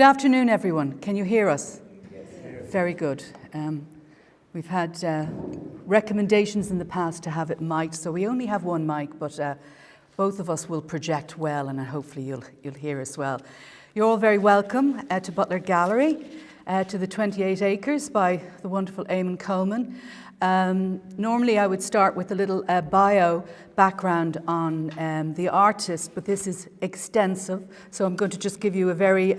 Good afternoon, everyone. Can you hear us? Yes. Very good. We've had recommendations in the past to have it mic'd, so we only have one mic, but both of us will project well, and hopefully you'll hear us well. You're all very welcome to Butler Gallery, to the 28 Acres by the wonderful Eamon Colman. Normally I would start with a little bio background on the artist, but this is extensive, so I'm going to just give you a very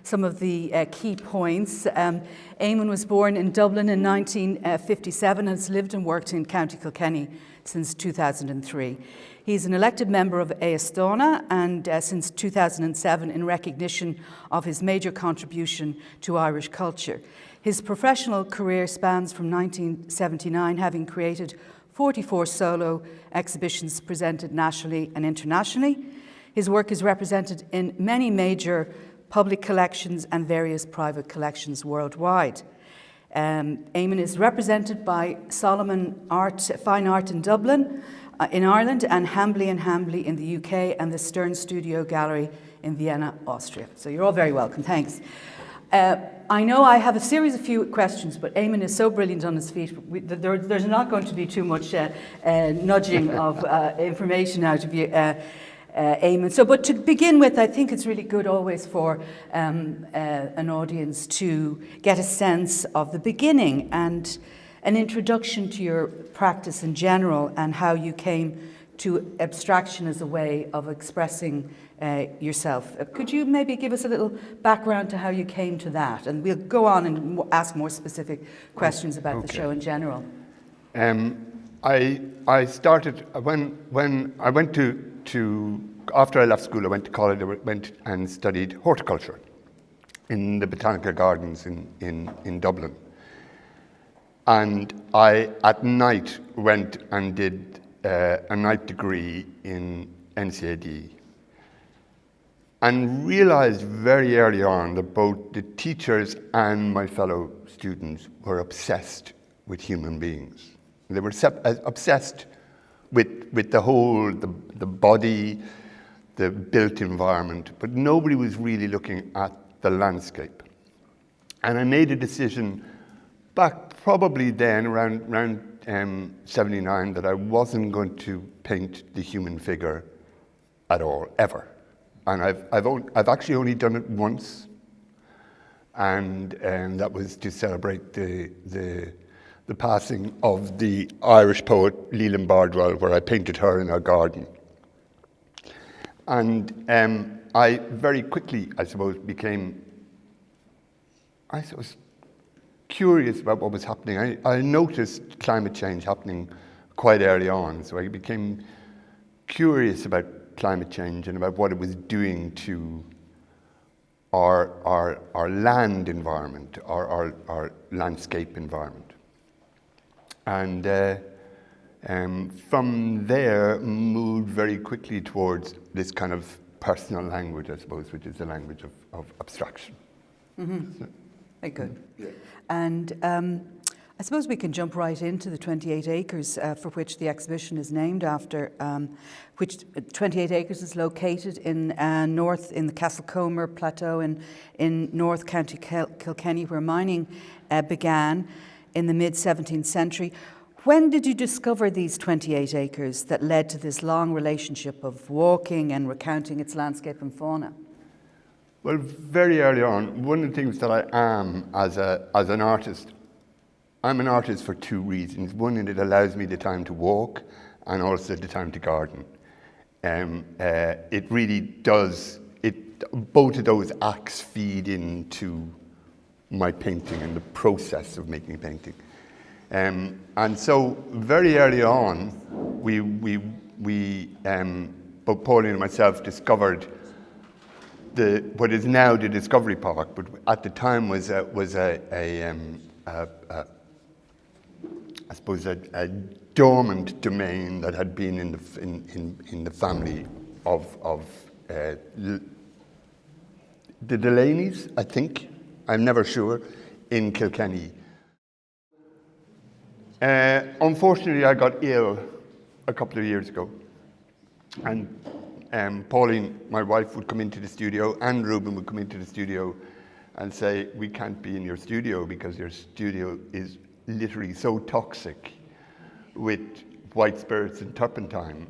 some of the key points. Eamon was born in Dublin in 1957 and has lived and worked in County Kilkenny since 2003. He's an elected member of Éastona and since 2007 in recognition of his major contribution to Irish culture. His professional career spans from 1979, having created 44 solo exhibitions presented nationally and internationally. His work is represented in many major public collections and various private collections worldwide. Eamon is represented by Solomon Fine Art in Dublin, in Ireland, and Hambly & Hambly in the UK, and the Stern Studio Gallery in Vienna, Austria. So you're all very welcome. Thanks. I know I have a series of few questions, but Eamon is so brilliant on his feet. There's not going to be too much nudging of information out of you, Eamon. So, but to begin with, I think it's really good always for an audience to get a sense of the beginning and an introduction to your practice in general and how you came to abstraction as a way of expressing yourself. Could you maybe give us a little background to how you came to that? And we'll go on and ask more specific questions about the show in general. I started, when I went to after I left school, I went to college, I went and studied horticulture in the Botanical Gardens in Dublin. And I, at night, went and did a night degree in NCAD and realized very early on that both the teachers and my fellow students were obsessed with human beings. They were obsessed with the whole, the body, the built environment, but nobody was really looking at the landscape. And I made a decision back probably then, around 79, that I wasn't going to paint the human figure at all, ever. And I've actually only done it once, and that was to celebrate the passing of the Irish poet Leland Bardwell, where I painted her in our garden. And I very quickly, I suppose, became curious about what was happening. I noticed climate change happening quite early on, so I became curious about climate change and about what it was doing to our land environment, our landscape environment. And from there, moved very quickly towards this kind of personal language, I suppose, which is the language of abstraction. Mm-hmm. So, very good. Yeah. And I suppose we can jump right into the 28 Acres for which the exhibition is named after, which 28 Acres is located in north in the Castlecomer Plateau in North County Kilkenny, where mining began in the mid-17th century. When did you discover these 28 acres that led to this long relationship of walking and recounting its landscape and fauna? Well, very early on, one of the things that I am as an artist, I'm an artist for two reasons. One, it allows me the time to walk, and also the time to garden. It really does, both of those acts feed into my painting and the process of making painting. And so very early on, both Pauline and myself discovered what is now the Discovery Park, but at the time was a dormant domain that had been in the family of the Delaney's, I think. I'm never sure, in Kilkenny. Unfortunately, I got ill a couple of years ago, and Pauline, my wife, would come into the studio, and Ruben would come into the studio and say, we can't be in your studio because your studio is literally so toxic with white spirits and turpentine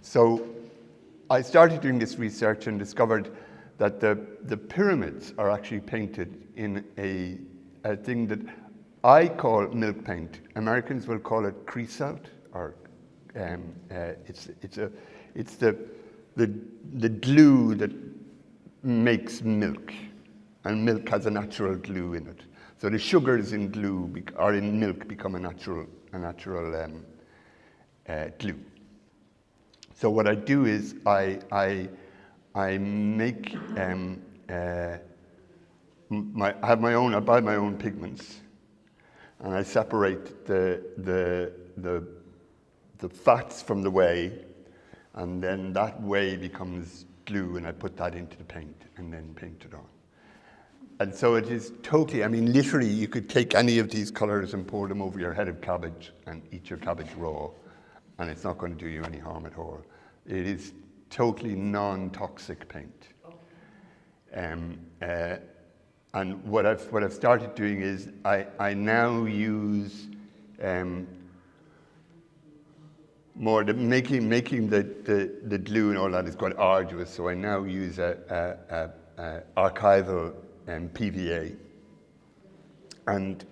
so I started doing this research and discovered that the pyramids are actually painted in a thing that I call milk paint. Americans will call it creosote, or it's the glue that makes milk, and milk has a natural glue in it. So the sugars in glue or in milk become a natural glue. So what I do is I make I buy my own pigments, and I separate the fats from the whey, and then that whey becomes glue, and I put that into the paint and then paint it on. And so it is totally, I mean, literally, you could take any of these colors and pour them over your head of cabbage and eat your cabbage raw, and it's not going to do you any harm at all. It is totally non-toxic paint. And what I've started doing is I now use more making the glue and all that is quite arduous. So I now use a archival PVA, and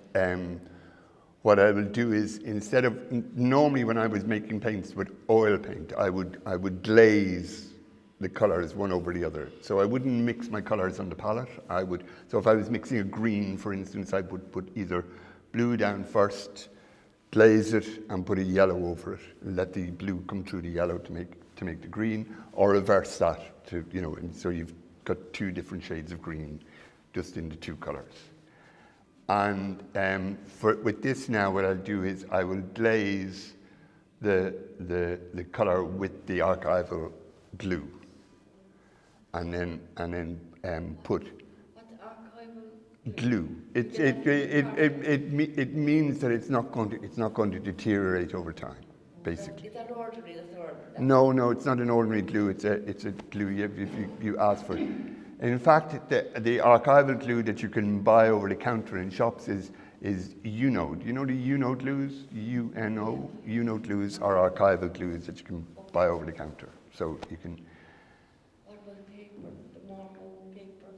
what I will do is, instead of normally when I was making paints with oil paint, I would glaze the colors one over the other. So I wouldn't mix my colors on the palette. So if I was mixing a green, for instance, I would put either blue down first, glaze it, and put a yellow over it, and let the blue come through the yellow to make the green, or reverse that and so you've got two different shades of green just in the two colors. And with this now, what I'll do is I will glaze the color with the archival glue, and then put What's archival glue. It means that it's not going to deteriorate over time, basically. Is that ordinary? That's ordinary. No, it's not an ordinary glue. It's a glue if you ask for it. In fact, the archival glue that you can buy over the counter in shops is UNO. Do you know the UNO glues? UNO. UNO glues are archival glues that you can buy over the counter. So you can. What about paper? The normal paper?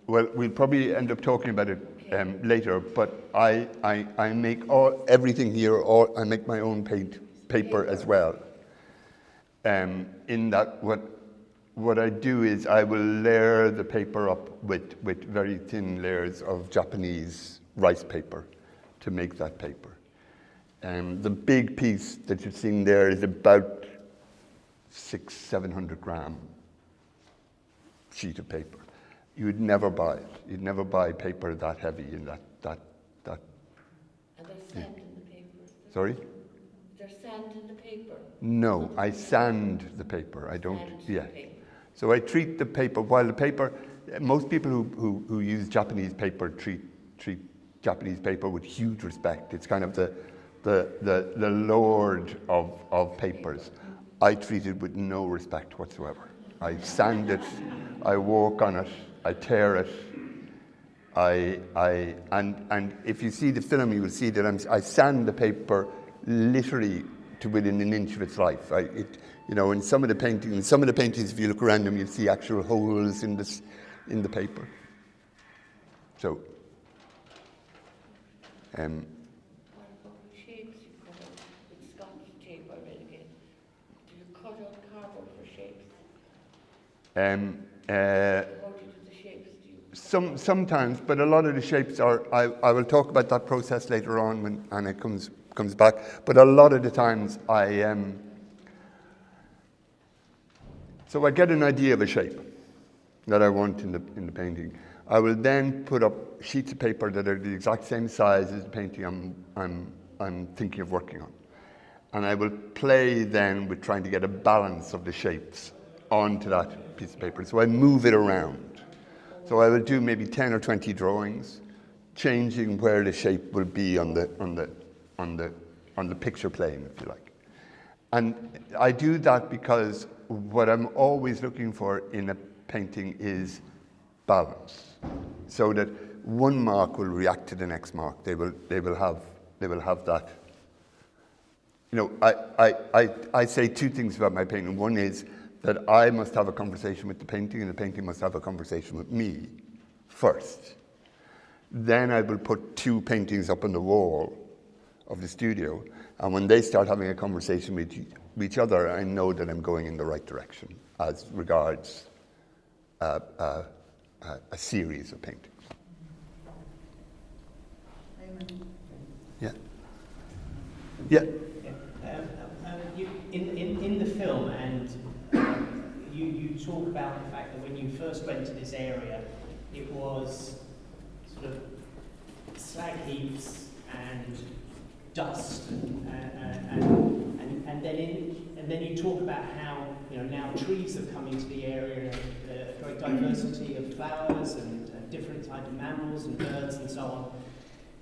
Well, we'll probably end up talking about it later. But I make everything here. I make my own paper as well. In that what I do is I will layer the paper up with very thin layers of Japanese rice paper to make that paper. The big piece that you're seeing there is about 600-700 gram sheet of paper. You would never buy it. You'd never buy paper that heavy in that. And there's sand in the paper. Sorry? There's sand in the paper. No, I sand the paper. I don't. Sand Yeah. the paper. So I treat the paper, while the paper, most people who use Japanese paper treat Japanese paper with huge respect. It's kind of the lord of papers. I treat it with no respect whatsoever. I sand it, I walk on it, I tear it. And if you see the film, you will see that I sand the paper literally to within an inch of its life. In some of the paintings, if you look around them, you'll see actual holes in the paper. So, What about shapes you cut out with Scotch tape or again? Do you cut out cardboard for shapes? How do you do the shapes? sometimes, but a lot of the shapes are. I will talk about that process later on when Anna comes back. But a lot of the times So I get an idea of a shape that I want in the painting. I will then put up sheets of paper that are the exact same size as the painting I'm thinking of working on, and I will play then with trying to get a balance of the shapes onto that piece of paper. So I move it around. So I will do maybe 10 or 20 drawings, changing where the shape will be on the picture plane, if you like. And I do that because what I'm always looking for in a painting is balance, so that one mark will react to the next mark. They will have that. You know, I say two things about my painting. One is that I must have a conversation with the painting, and the painting must have a conversation with me first. Then I will put two paintings up on the wall of the studio, and when they start having a conversation with each other, I know that I'm going in the right direction as regards a series of paintings. Yeah. Yeah. In the film, and you talk about the fact that when you first went to this area, it was sort of slag heaps and dust, and then you talk about how now trees have come into the area, a great diversity of flowers and different types of mammals and birds and so on.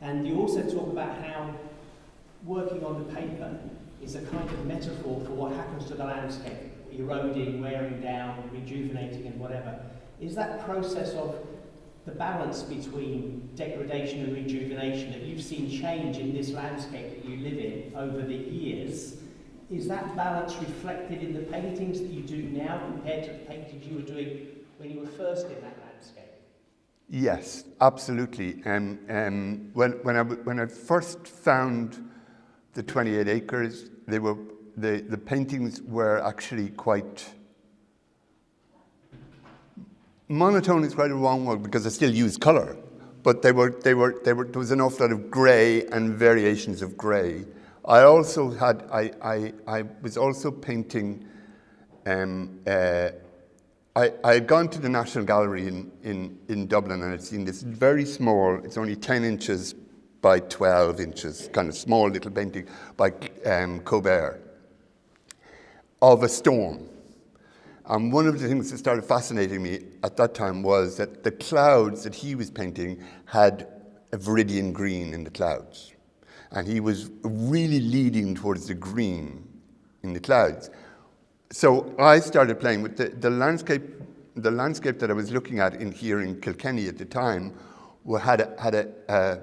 And you also talk about how working on the paper is a kind of metaphor for what happens to the landscape, eroding, wearing down, rejuvenating and whatever. Is that process of the balance between degradation and rejuvenation that you've seen change in this landscape that you live in over the years, is that balance reflected in the paintings that you do now compared to the paintings you were doing when you were first in that landscape? Yes, absolutely. When I first found the 28 acres, the paintings were actually quite monotone. Is quite a wrong word because I still use colour, but there was an awful lot of grey and variations of grey. I also had I was also painting. I had gone to the National Gallery in Dublin, and I'd seen this very small, it's only 10 inches by 12 inches, kind of small little painting by Colman of a storm. And one of the things that started fascinating me at that time was that the clouds that he was painting had a viridian green in the clouds. And he was really leading towards the green in the clouds. So I started playing with the landscape. The landscape that I was looking at in here in Kilkenny at the time had a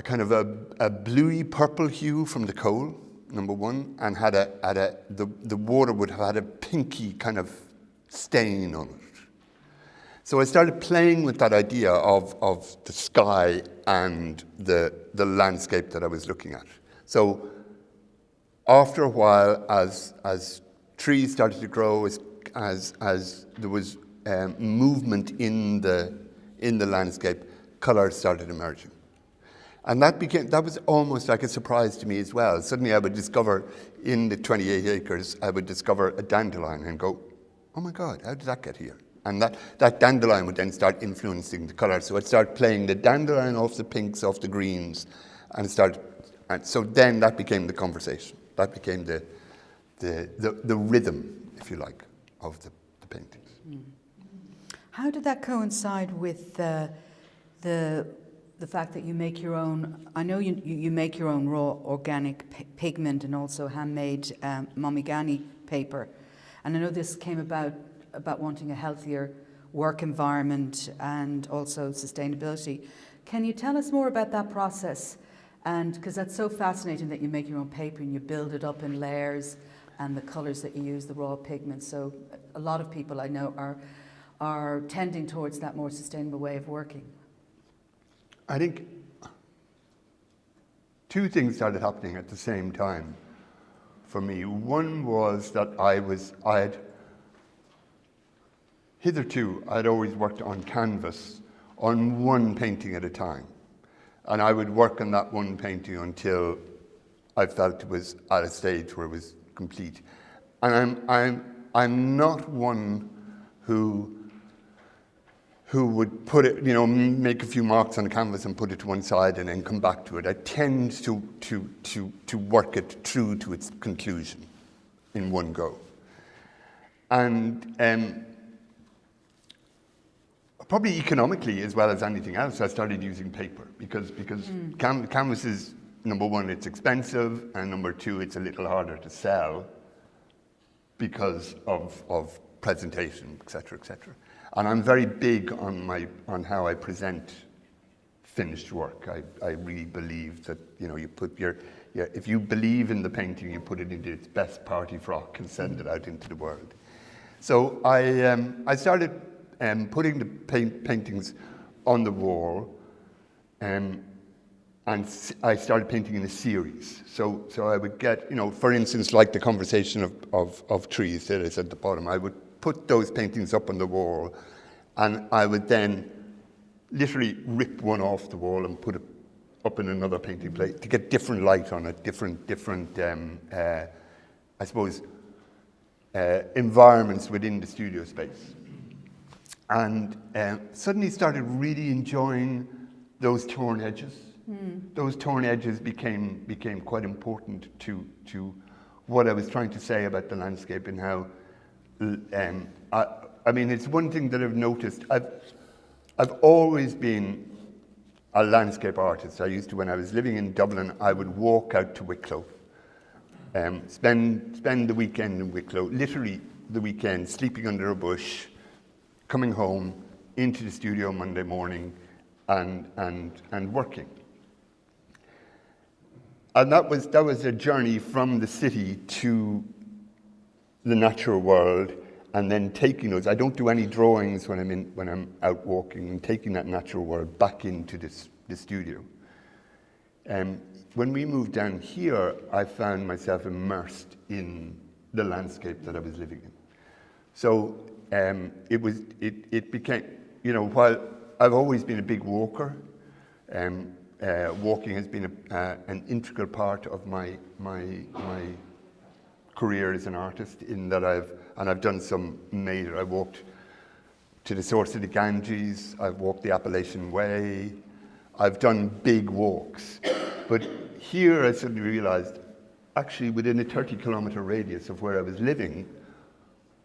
kind of a bluey purple hue from the coal, number one, and the water would have had a pinky kind of stain on it. So I started playing with that idea of the sky and the landscape that I was looking at. So after a while, as trees started to grow, as there was movement in the landscape, colours started emerging. And that was almost like a surprise to me as well. Suddenly I would discover in the 28 acres, I would discover a dandelion and go, oh my God, how did that get here? And that dandelion would then start influencing the colour. So I'd start playing the dandelion off the pinks, off the greens, and so then that became the conversation. That became the rhythm, if you like, of the paintings. Mm. How did that coincide with the fact that you make your own? I know you make your own raw organic pigment and also handmade Momigani paper, and I know this came about wanting a healthier work environment and also sustainability. Can you tell us more about that process? And because that's so fascinating that you make your own paper and you build it up in layers and the colours that you use, the raw pigments. So a lot of people I know are tending towards that more sustainable way of working. I think two things started happening at the same time for me. One was that I'd always worked on canvas on one painting at a time. And I would work on that one painting until I felt it was at a stage where it was complete. And I'm not one who would put it, make a few marks on the canvas and put it to one side and then come back to it. I tend to work it through to its conclusion in one go. And probably economically as well as anything else, I started using paper because canvases number one, it's expensive, and number two, it's a little harder to sell because of presentation, et cetera, et cetera. And I'm very big on how I present finished work. I really believe that, you know, you put if you believe in the painting, you put it into its best party frock and send it out into the world. So I started putting the paintings on the wall, and I started painting in a series. So I would get, you know, for instance, like the conversation of trees that is at the bottom, I would put those paintings up on the wall, and I would then literally rip one off the wall and put it up in another painting plate to get different light on it, different I suppose, environments within the studio space. And suddenly started really enjoying those torn edges. Those torn edges became quite important to what I was trying to say about the landscape, and how, I mean, it's one thing that I've noticed. I've always been a landscape artist. I used to, when I was living in Dublin, I would walk out to Wicklow, spend the weekend in Wicklow, literally the weekend, sleeping under a bush, coming home, into the studio Monday morning, and working. And that was a journey from the city to the natural world, and then taking those. I don't do any drawings when I'm out walking, and taking that natural world back into the studio. When we moved down here, I found myself immersed in the landscape that I was living in. So it became, you know, while I've always been a big walker, walking has been an integral part of my career as an artist, in that I've done some major. I walked to the source of the Ganges, I've walked the Appalachian Way, I've done big walks. But here I suddenly realized, actually within a 30-kilometer radius of where I was living,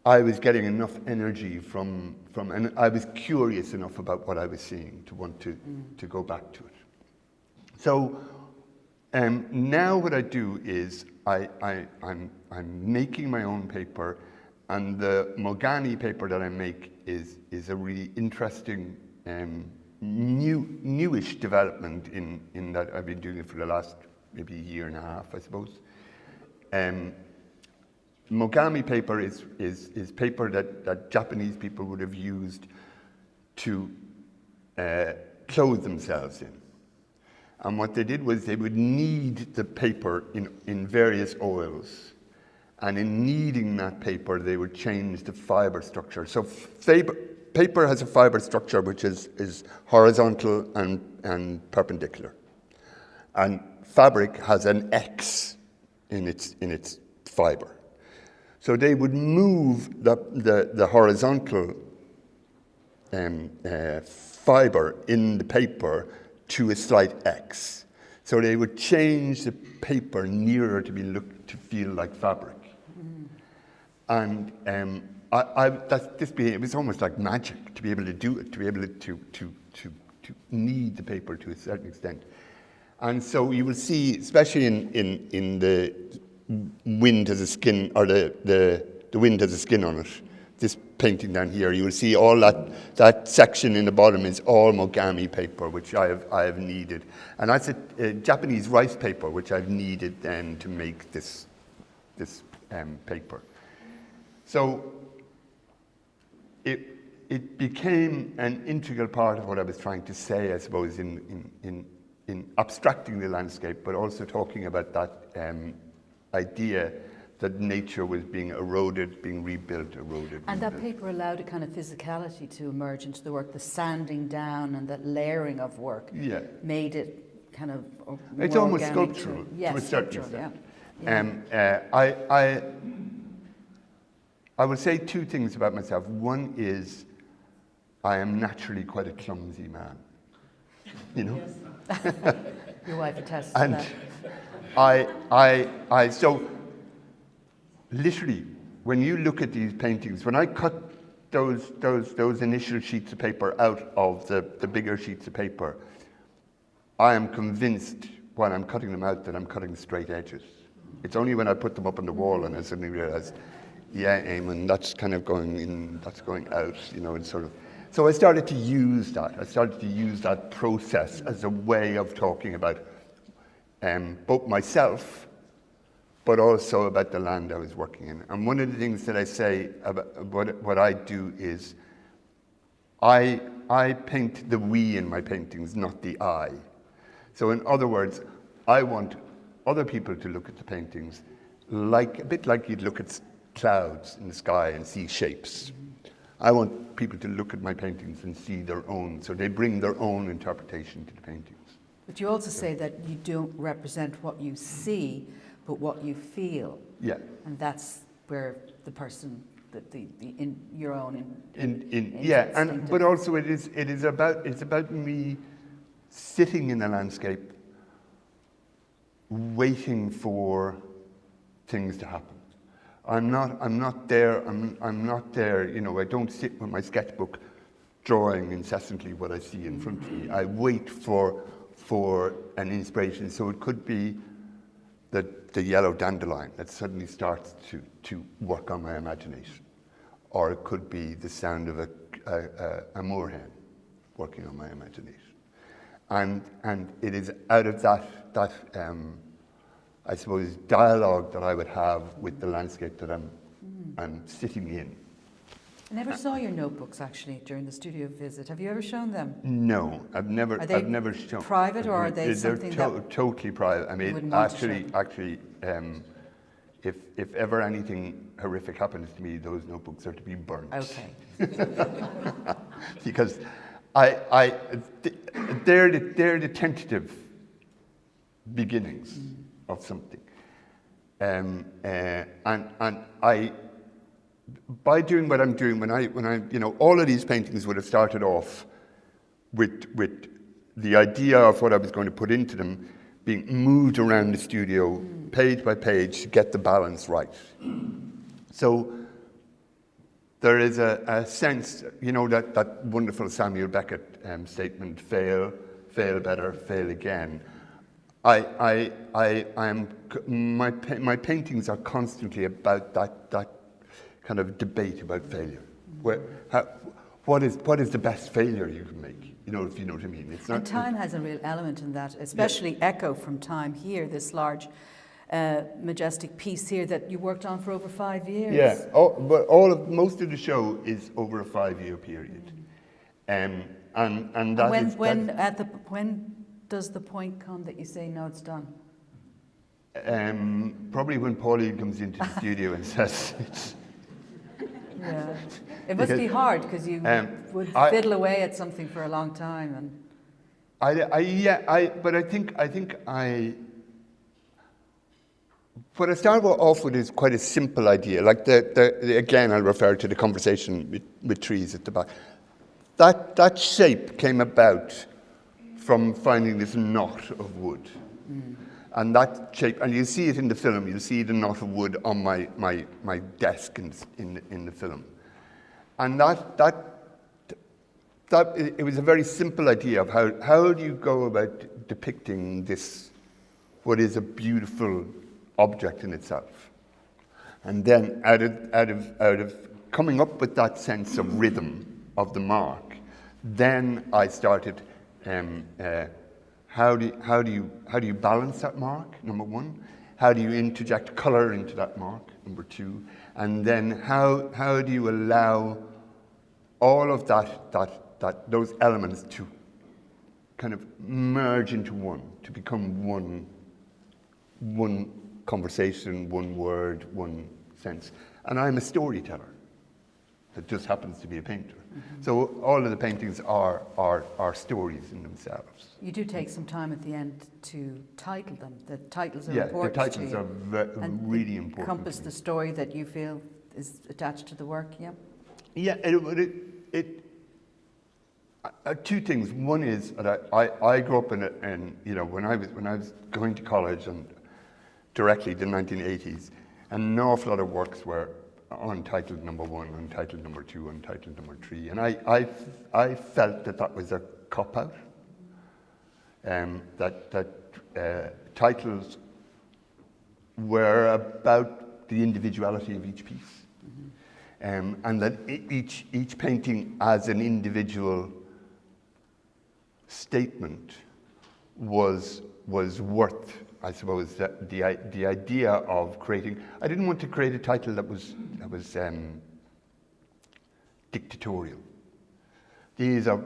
I was getting enough energy from, and I was curious enough about what I was seeing to want to go back to it. So now what I do is I'm making my own paper, and the Mogami paper that I make is a really interesting newish development in that I've been doing it for the last maybe year and a half, I suppose. Mogami paper is paper that Japanese people would have used to clothe themselves in. And what they did was they would knead the paper in various oils. And in kneading that paper, they would change the fiber structure. So paper has a fiber structure which is horizontal and perpendicular. And fabric has an X in its fiber. So they would move the horizontal fiber in the paper to a slight X. So they would change the paper nearer to feel like fabric. And it was almost like magic to be able to do it, to be able to knead the paper to a certain extent. And so you will see, especially in the wind has a skin, or the wind has a skin on it. This painting down here, you will see all that section in the bottom is all Mogami paper, which I have kneaded, and that's a Japanese rice paper, which I've kneaded then to make this paper. So it became an integral part of what I was trying to say, I suppose, in abstracting the landscape, but also talking about that idea that nature was being eroded, being rebuilt, eroded. And that paper allowed a kind of physicality to emerge into the work, the sanding down and that layering of work made it kind of more it's almost organic sculptural to a certain extent. Yeah. I will say two things about myself. One is I am naturally quite a clumsy man, you know? Yes. Your wife attests to and that. So literally, when you look at these paintings, when I cut those initial sheets of paper out of the bigger sheets of paper, I am convinced while I'm cutting them out that I'm cutting straight edges. It's only when I put them up on the wall and I suddenly realize, yeah, Eamon, that's kind of going in, that's going out, and sort of. So I started to use that. I started to use that process as a way of talking about both myself, but also about the land I was working in. And one of the things that I say about what I do is I paint the we in my paintings, not the I. So in other words, I want other people to look at the paintings a bit like you'd look at clouds in the sky and see shapes. I want people to look at my paintings and see their own, so they bring their own interpretation to the paintings. But you also say that you don't represent what you see, but what you feel. Yeah. And that's where the person, in your own. But also it's about me sitting in the landscape, waiting for things to happen. I'm not there. I don't sit with my sketchbook drawing incessantly what I see in front of me. I wait for an inspiration. So it could be the yellow dandelion that suddenly starts to work on my imagination, or it could be the sound of a moorhen working on my imagination. And it is out of that I suppose dialogue that I would have with the landscape that I'm sitting in. I never saw your notebooks actually during the studio visit. Have you ever shown them? No, I've never shown. Private, or are they They're something that totally private. I mean, wouldn't want to show? actually, if ever anything horrific happens to me, those notebooks are to be burnt. Okay. Because they're the tentative beginnings of something, and I, by doing what I'm doing, when I all of these paintings would have started off with the idea of what I was going to put into them being moved around the studio page by page to get the balance right. So there is a sense, that wonderful Samuel Beckett statement: fail better, fail again. My paintings are constantly about that kind of debate about failure. What is the best failure you can make? If you know what I mean. It's not. And time has a real element in that, especially Echo from Time here, this large, majestic piece here that you worked on for over 5 years. Yeah. But most of the show is over a 5-year period, and that when does the point come that you say, no, it's done? Probably when Pauline comes into the studio and says it's. Yeah, it must be hard because you would fiddle away at something for a long time, and. But I think what I started off with is quite a simple idea. Like again, I'll refer to the conversation with trees at the back. That shape came about from finding this knot of wood. And that shape, and you see it in the film, you'll see the knot of wood on my desk in the film. And it was a very simple idea of how do you go about depicting this, what is a beautiful object in itself. And then out of coming up with that sense of rhythm of the mark, then I started how do you balance that mark, number one? How do you interject colour into that mark, number two? And then how do you allow all of those elements to kind of merge into one, to become one conversation, one word, one sense. And I'm a storyteller that just happens to be a painter. So all of the paintings are stories in themselves. You do take some time at the end to title them. The titles are yeah, important the titles to you. are really important. Encompass the story that you feel is attached to the work. Yeah. Yeah, two things. One is that I grew up in when I was going to college and directly the 1980s, and an awful lot of works were untitled number one, untitled number two, untitled number three, and I felt that was a cop out. That titles were about the individuality of each piece. And that each painting as an individual statement was worth, I suppose, the idea of creating. I didn't want to create a title that was dictatorial. These are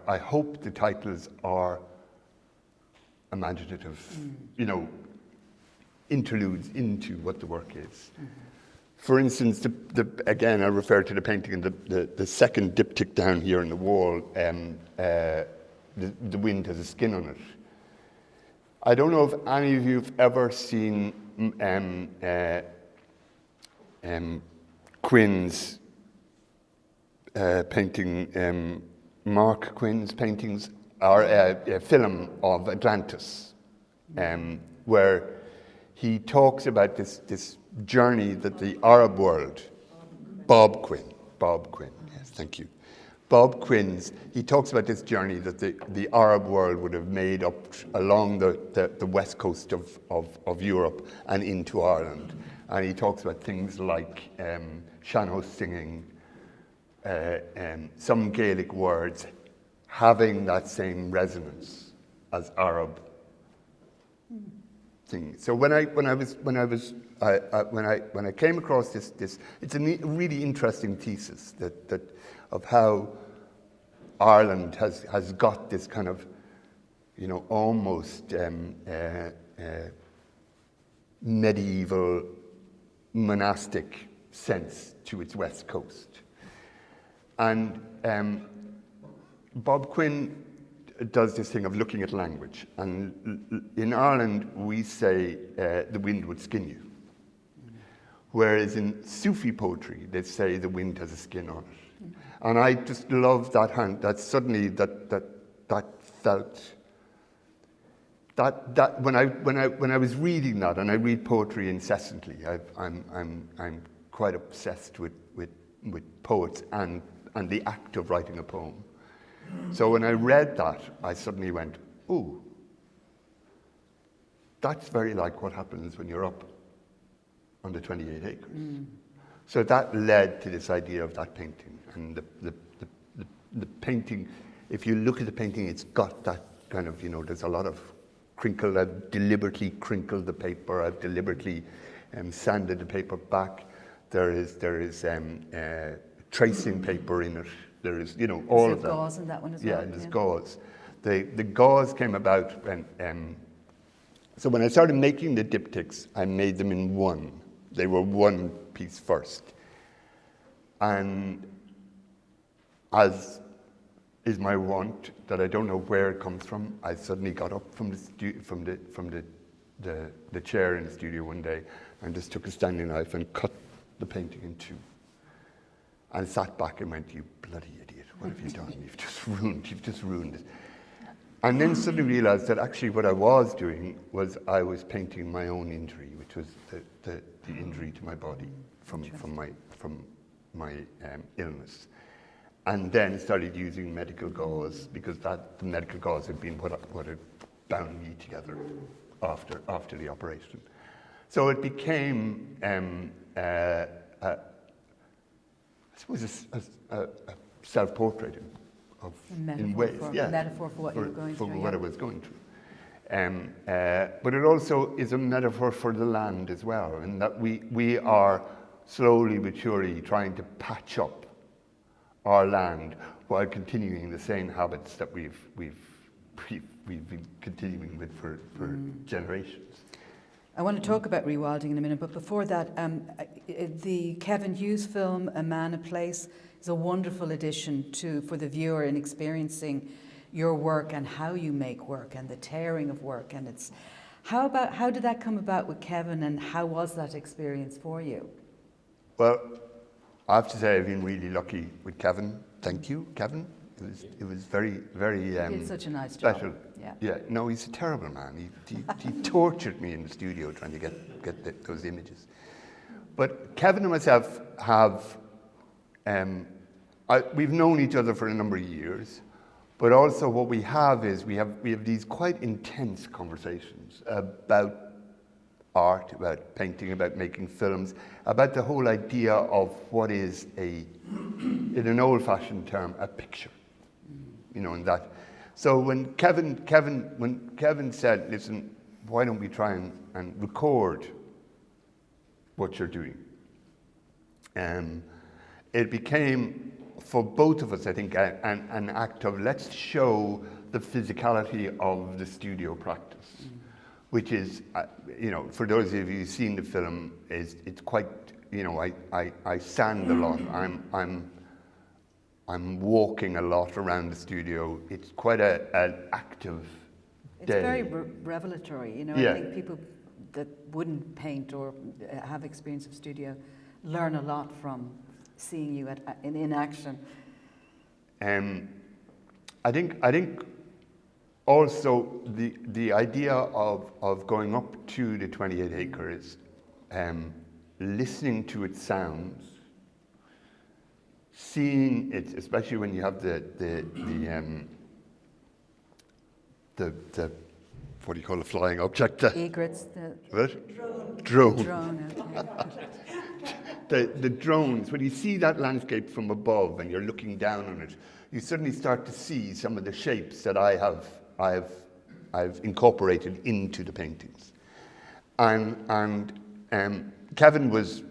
I hope the titles are imaginative, interludes into what the work is. For instance, again, I refer to the painting in the second diptych down here on the wall. The wind has a skin on it. I don't know if any of you have ever seen Quinn's painting, Mark Quinn's paintings, or a film of Atlantis, where he talks about this journey that the Arab world, Bob Quinn, yes, thank you. Bob Quinn's, he talks about this journey that the Arab world would have made up along the west coast of Europe and into Ireland. And he talks about things like Sean-Ho singing, some Gaelic words having that same resonance as Arab thing. So when I came across this, it's a really interesting thesis that of how Ireland has got this kind of, almost medieval monastic sense to its west coast. And Bob Quinn does this thing of looking at language. And in Ireland, we say the wind would skin you. Whereas in Sufi poetry, they say the wind has a skin on it. And I just love that that suddenly that felt that when I was reading that, and I read poetry incessantly, I'm quite obsessed with poets and the act of writing a poem. So when I read that, I suddenly went, ooh, that's very like what happens when you're up on the 28 acres. So that led to this idea of that painting. And the painting, if you look at the painting, it's got that kind of, there's a lot of crinkle. I've deliberately crinkled the paper. I've deliberately sanded the paper back. There is tracing paper in it. There is, all of that. There's gauze in that one as well. Yeah, and there's gauze. The gauze came about when, so when I started making the diptychs, I made them in one. They were one piece first. And as is my wont, that I don't know where it comes from, I suddenly got up from the chair in the studio one day and just took a Stanley knife and cut the painting in two. And sat back and went, you bloody idiot, what have you done? You've just ruined it. And then suddenly realized that actually what I was doing was I was painting my own injury, which was the injury to my body from my illness. And then started using medical gauze, because the medical gauze had been what had bound me together after the operation. So it became I suppose a self-portrait in ways, a metaphor for what you were going through. For what I was going through. But it also is a metaphor for the land as well, and that we are slowly but surely trying to patch up our land while continuing the same habits that we've been continuing with for generations. I want to talk about rewilding in a minute, but before that, the Kevin Hughes film, A Man, a Place, is a wonderful addition for the viewer in experiencing your work and how you make work and the tearing of work. And how did that come about with Kevin, and how was that experience for you? Well, I have to say I've been really lucky with Kevin. Thank you, Kevin. It was very, very He did such a nice special. job. Yeah. No, he's a terrible man. He tortured me in the studio trying to get those images. But Kevin and myself have we've known each other for a number of years, But also what we have is we have these quite intense conversations about art, about painting, about making films, about the whole idea of what is in an old-fashioned term, a picture. You know, and that. So when Kevin said, listen, why don't we try and record what you're doing? It became, for both of us, I think, an act of let's show the physicality of the studio practice, which is, you know, for those of you who've seen the film, it's quite, you know, I stand a lot. I'm walking a lot around the studio. It's quite an active day. It's very revelatory, you know. Yeah. I think people that wouldn't paint or have experience of studio learn a lot from seeing you in action. I think also the idea of going up to the 28 acres, listening to its sounds, seeing it, especially when you have the what do you call a flying object? Egrets, What? Drone. drone. Okay. The drones, when you see that landscape from above and you're looking down on it, you suddenly start to see some of the shapes that I've incorporated into the paintings. And Kevin was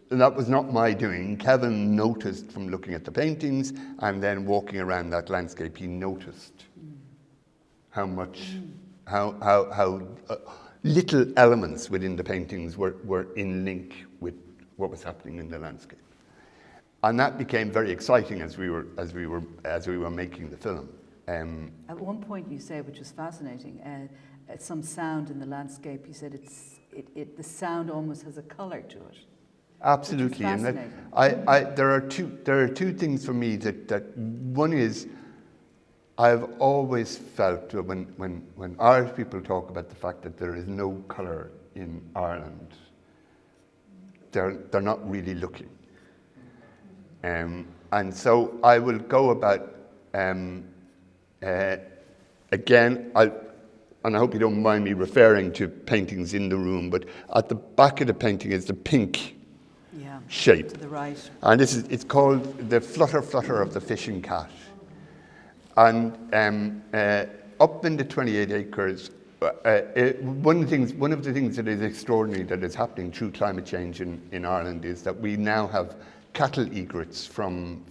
that was not my doing. Kevin noticed from looking at the paintings and then walking around that landscape, he noticed how much, how little elements within the paintings were in link with what was happening in the landscape, and that became very exciting as we were making the film. At one point you say, which was fascinating, some sound in the landscape. You said the sound almost has a colour to it. Absolutely, and that, there are two things for me that one is I've always felt that when Irish people talk about the fact that there is no colour in Ireland, they're not really looking. And so I will go about, again, and I hope you don't mind me referring to paintings in the room, but at the back of the painting is the pink shape. To the right. And it's called the flutter of the fishing cat. And up in the 28 acres, one of the things that is extraordinary that is happening through climate change in Ireland is that we now have cattle egrets from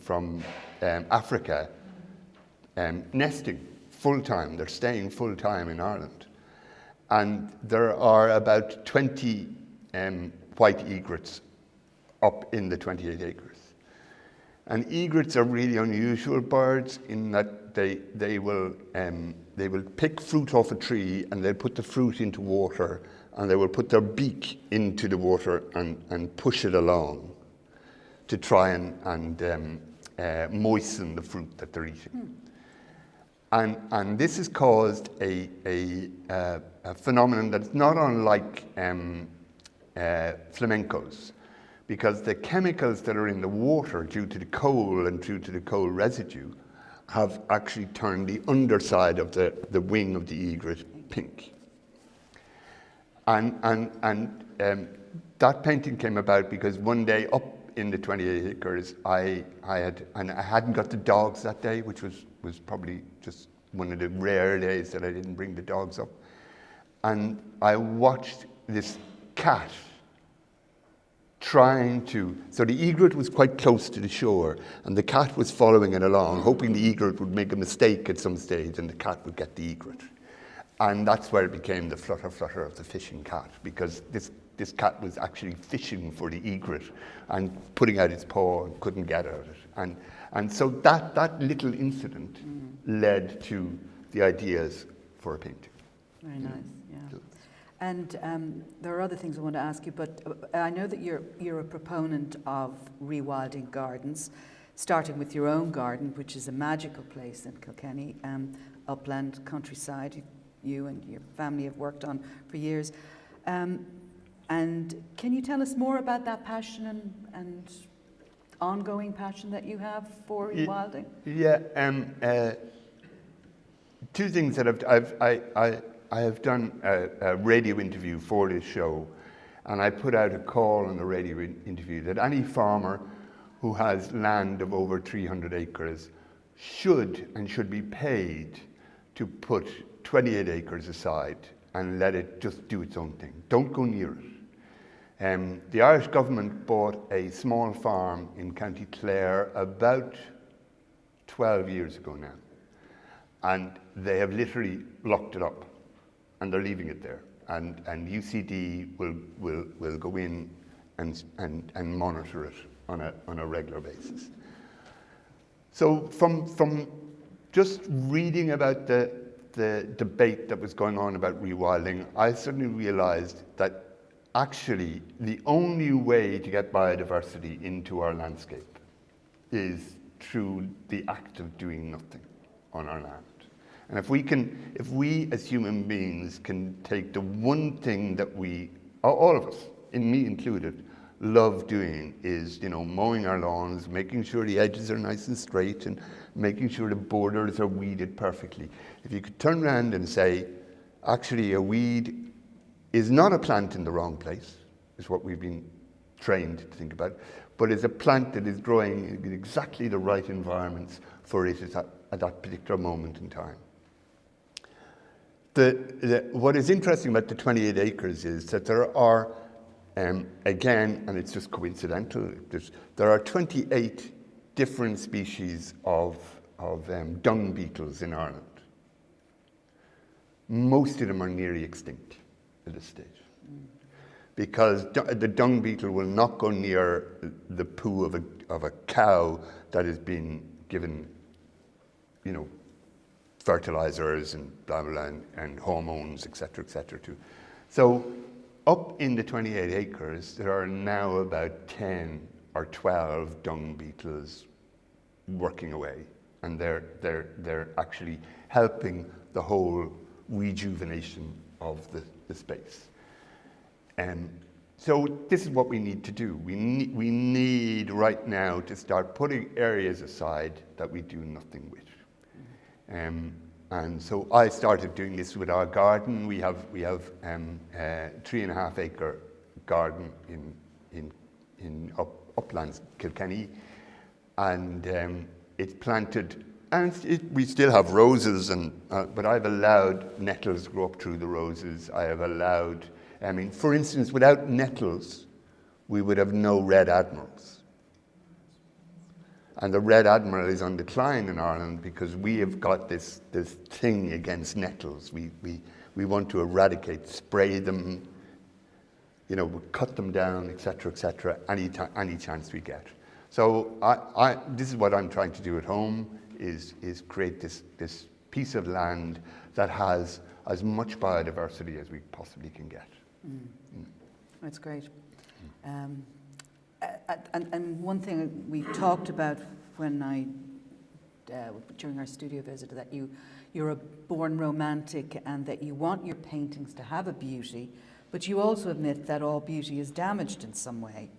Africa nesting full-time. They're staying full-time in Ireland. And there are about 20 white egrets up in the 28 acres. And egrets are really unusual birds in that they will pick fruit off a tree and they'll put the fruit into water and they will put their beak into the water and push it along to try and moisten the fruit that they're eating. And this has caused a phenomenon that's not unlike flamencos, because the chemicals that are in the water due to the coal and due to the coal residue have actually turned the underside of the wing of the egret pink. And that painting came about because one day up in the 28 acres, I hadn't got the dogs that day, which was probably just one of the rare days that I didn't bring the dogs up. And I watched this cat so the egret was quite close to the shore, and the cat was following it along, hoping the egret would make a mistake at some stage and the cat would get the egret. And that's where it became the flutter of the fishing cat, because this cat was actually fishing for the egret and putting out its paw and couldn't get at it. And so that little incident led to the ideas for a painting. Very nice, yeah. And there are other things I want to ask you, but I know that you're a proponent of rewilding gardens, starting with your own garden, which is a magical place in Kilkenny, upland countryside you and your family have worked on for years. And can you tell us more about that passion and ongoing passion that you have for rewilding? Yeah, two things that I have done a radio interview for this show, and I put out a call on the radio interview that any farmer who has land of over 300 acres should be paid to put 28 acres aside and let it just do its own thing. Don't go near it. The Irish government bought a small farm in County Clare about 12 years ago now, and they have literally locked it up, and they're leaving it there. And UCD will go in and monitor it on a regular basis. So from just reading about the debate that was going on about rewilding, I suddenly realized that actually the only way to get biodiversity into our landscape is through the act of doing nothing on our land. And if we as human beings can take the one thing that we, all of us, in me included, love doing is, mowing our lawns, making sure the edges are nice and straight, and making sure the borders are weeded perfectly. If you could turn around and say, actually a weed is not a plant in the wrong place, is what we've been trained to think about, but is a plant that is growing in exactly the right environments for it at that particular moment in time. What is interesting about the 28 acres is that there are, again, and it's just coincidental, there are 28 different species of dung beetles in Ireland. Most of them are nearly extinct at this stage, because the dung beetle will not go near the poo of a cow that has been given, fertilizers and blah, blah, blah, and hormones, et cetera, too. So up in the 28 acres, there are now about 10 or 12 dung beetles working away, and they're actually helping the whole rejuvenation of the space. So this is what we need to do. We need right now to start putting areas aside that we do nothing with. And so I started doing this with our garden. We have a 3.5 acre garden in uplands Kilkenny, and it's planted. And we still have roses, but I've allowed nettles grow up through the roses. I have allowed, for instance, without nettles, we would have no red admirals. And the red admiral is on decline in Ireland because we have got this thing against nettles. We want to eradicate, spray them, cut them down, etc., any chance we get. So this is what I'm trying to do at home, is create this piece of land that has as much biodiversity as we possibly can get. That's great. And one thing we talked about during our studio visit, that you're a born romantic and that you want your paintings to have a beauty, but you also admit that all beauty is damaged in some way.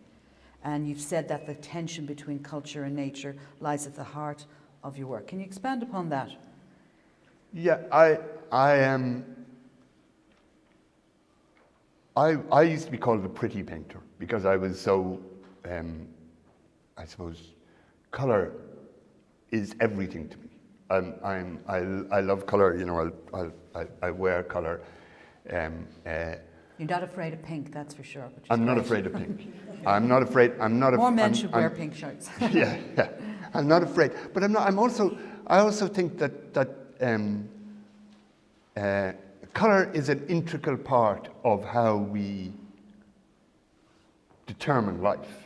And you've said that the tension between culture and nature lies at the heart of your work. Can you expand upon that? Yeah, I used to be called the pretty painter because I was so, I suppose, colour is everything to me. I love colour. I wear colour. You're not afraid of pink, that's for sure. I'm not afraid of pink. I'm not afraid. More men should wear pink shirts. Yeah. I'm not afraid, but I'm not. I also think that colour is an integral part of how we determine life.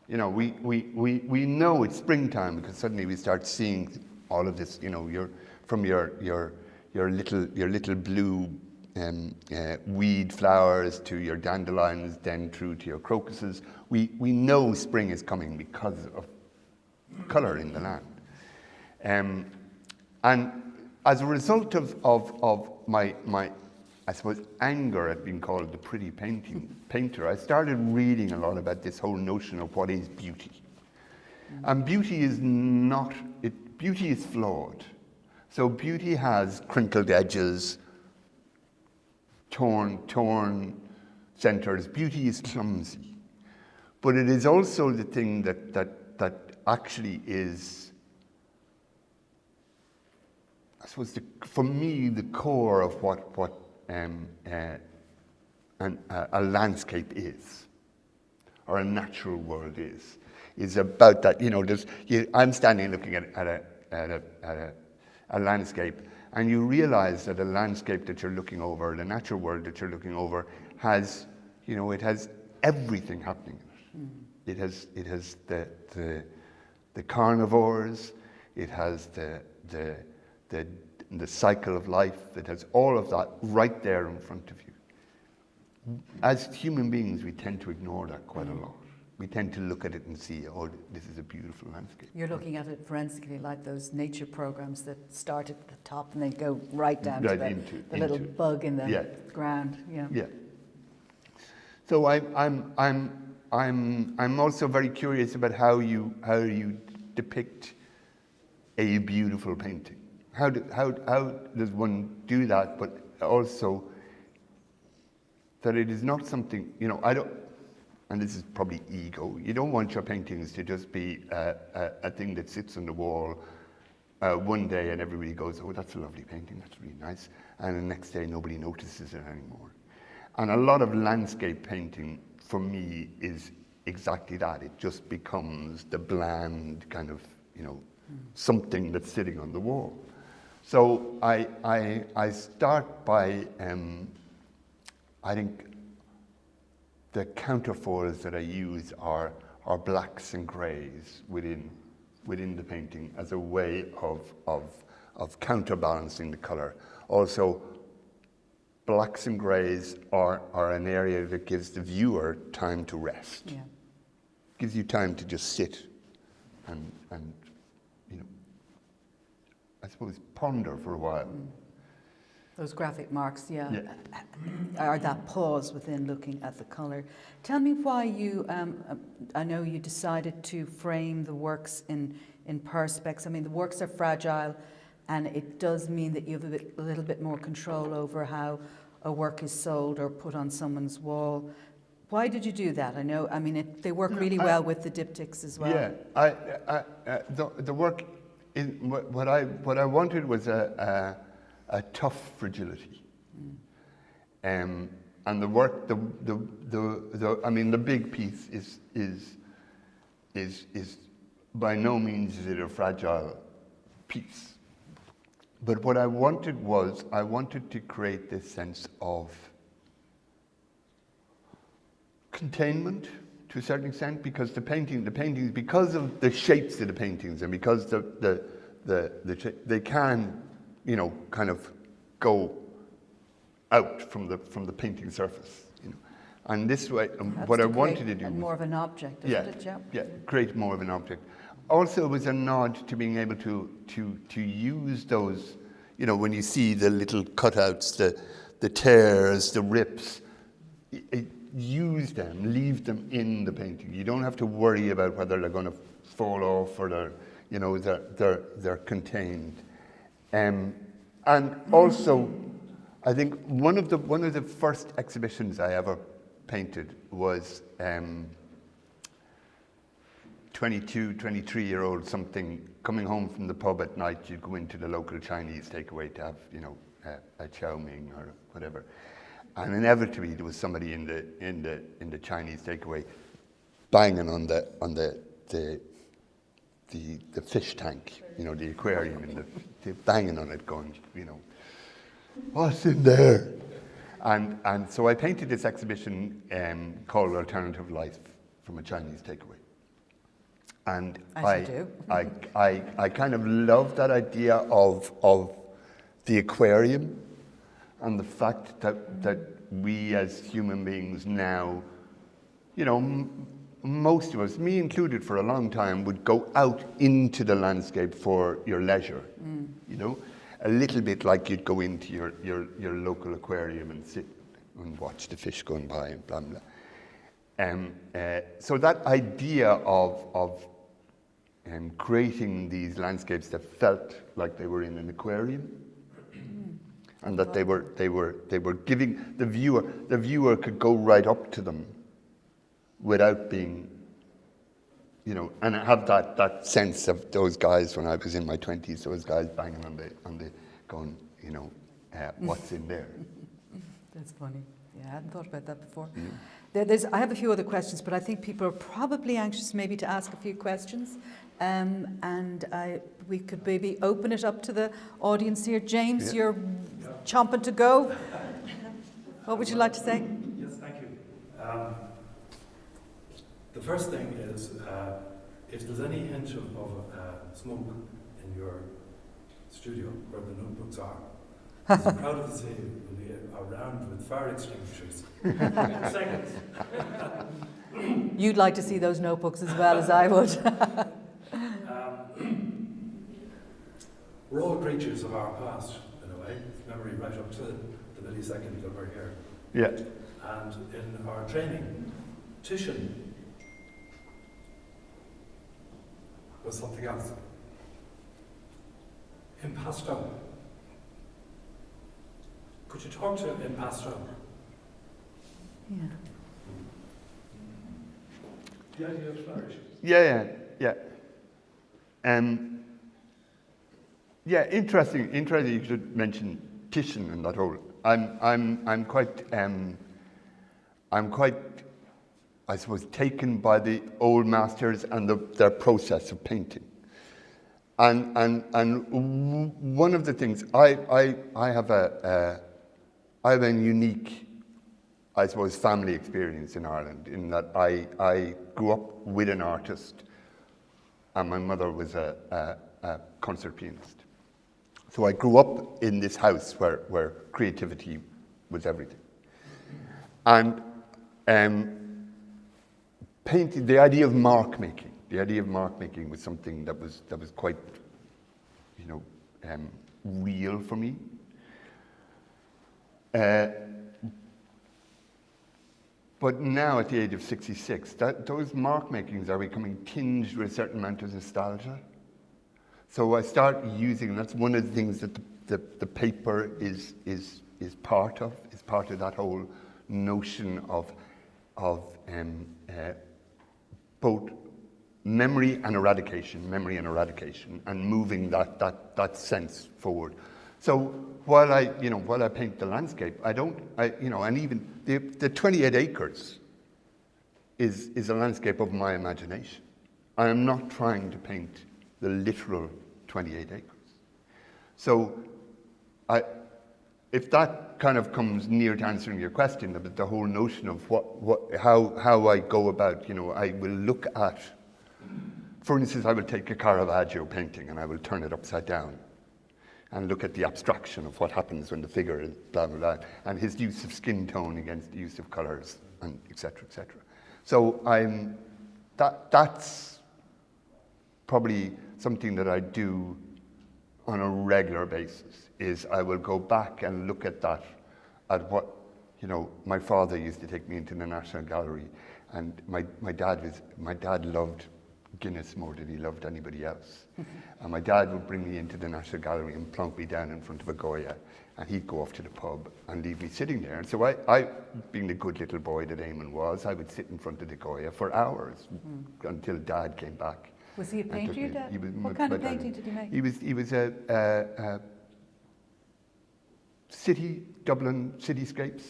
We know it's springtime because suddenly we start seeing all of this. From your little blue weed flowers to your dandelions, then through to your crocuses. We know spring is coming because of colour in the land. And as a result of my I suppose anger at being called the pretty painter, I started reading a lot about this whole notion of what is beauty. And beauty is flawed. So beauty has crinkled edges, torn centers. Beauty is clumsy. But it is also the thing that actually is, I suppose, for me, the core of what a landscape is, or a natural world is about that. I'm standing looking at a landscape, and you realize that a landscape that you're looking over, the natural world that you're looking over, has, it has everything happening in it. It has the carnivores, it has the cycle of life, it has all of that right there in front of you. As human beings, we tend to ignore that quite a lot. We tend to look at it and see, oh, this is a beautiful landscape. You're looking at it forensically, like those nature programs that start at the top and they go right down to the little bug in the ground. Yeah. So I'm also very curious about how you depict a beautiful painting. How does one do that? But also that it is not something, I don't. And this is probably ego. You don't want your paintings to just be a thing that sits on the wall one day and everybody goes, oh, that's a lovely painting, that's really nice. And the next day nobody notices it anymore. And a lot of landscape painting, for me, is exactly that. It just becomes the bland kind of, something that's sitting on the wall. So I start by, I think, the counterfoils that I use are blacks and greys within the painting as a way of counterbalancing the color. Also, blacks and greys are an area that gives the viewer time to rest. Yeah. Gives you time to just sit and I suppose ponder for a while. Those graphic marks, are that pause within looking at the colour. Tell me why you, I know you decided to frame the works in perspex. I mean, the works are fragile, and it does mean that you have a little bit more control over how a work is sold or put on someone's wall. Why did you do that? They work really well with the diptychs as well. Yeah, the work, what I wanted was a tough fragility, and the work, the big piece is by no means is it a fragile piece, but what I wanted to create this sense of containment to a certain extent, because the paintings, because of the shapes of the paintings and because they can, kind of go out from the painting surface, And this way, what I wanted to do was more of an object, isn't it? Yeah, create more of an object. Also, it was a nod to being able to use those, when you see the little cutouts, the tears, the rips, use them, leave them in the painting. You don't have to worry about whether they're going to fall off or they're contained. And also, I think one of the first exhibitions I ever painted was 22, 23-year-old something coming home from the pub at night. You'd go into the local Chinese takeaway to have, a chow mein or whatever, and inevitably there was somebody in the Chinese takeaway banging on the fish tank, the aquarium, and the banging on it, going, what's in there? And so I painted this exhibition called Alternative Life from a Chinese Takeaway. And I kind of love that idea of the aquarium and the fact that we as human beings now, most of us, me included for a long time, would go out into the landscape for your leisure, a little bit like you'd go into your local aquarium and sit and watch the fish going by and blah, blah. So that idea of creating these landscapes that felt like they were in an aquarium, and that they were giving the viewer could go right up to them without being, and I have that sense of those guys when I was in my 20s, those guys banging on the going, what's in there? That's funny. Yeah, I hadn't thought about that before. I have a few other questions, but I think people are probably anxious maybe to ask a few questions. We could maybe open it up to the audience here. James, you're chomping to go. What would you like to say? Yes, thank you. The first thing is, if there's any hint of smoke in your studio where the notebooks are, I'm proud to say we'll be around with fire extinguishers in seconds. You'd like to see those notebooks as well as I would. We're all creatures of our past, in a way, memory right up to the millisecond that we're here. Yeah. And in our training, Titian was something else. Impasto. Could you talk to impasto? Yeah. The idea of flourish. Yeah. Interesting. You should mention Titian and that whole. I'm quite, I suppose, taken by the old masters and their process of painting. And one of the things I have a unique, I suppose, family experience in Ireland, in that I grew up with an artist, and my mother was a concert pianist. So I grew up in this house where creativity was everything. And painting, the idea of mark making was something that was quite, real for me. But now, at the age of 66, those mark makings are becoming tinged with a certain amount of nostalgia. So I start using, and that's one of the things that the paper is part of. Is part of that whole notion of both memory and eradication, and moving that sense forward. So while I paint the landscape, and even the 28 acres is a landscape of my imagination. I am not trying to paint the literal 28 acres. So if that kind of comes near to answering your question about the whole notion of how I go about, I will look at, for instance, I will take a Caravaggio painting and I will turn it upside down and look at the abstraction of what happens when the figure is blah, blah, blah, and his use of skin tone against the use of colours, and et cetera, et cetera. So that's probably something that I do on a regular basis, is I will go back and look at what, my father used to take me into the National Gallery, and my dad loved Guinness more than he loved anybody else. And my dad would bring me into the National Gallery and plonk me down in front of a Goya, and he'd go off to the pub and leave me sitting there. And so I being the good little boy that Eamon was, I would sit in front of the Goya for hours until Dad came back. Was he a painter, your dad? What kind of painting did he make? He was a Dublin cityscapes.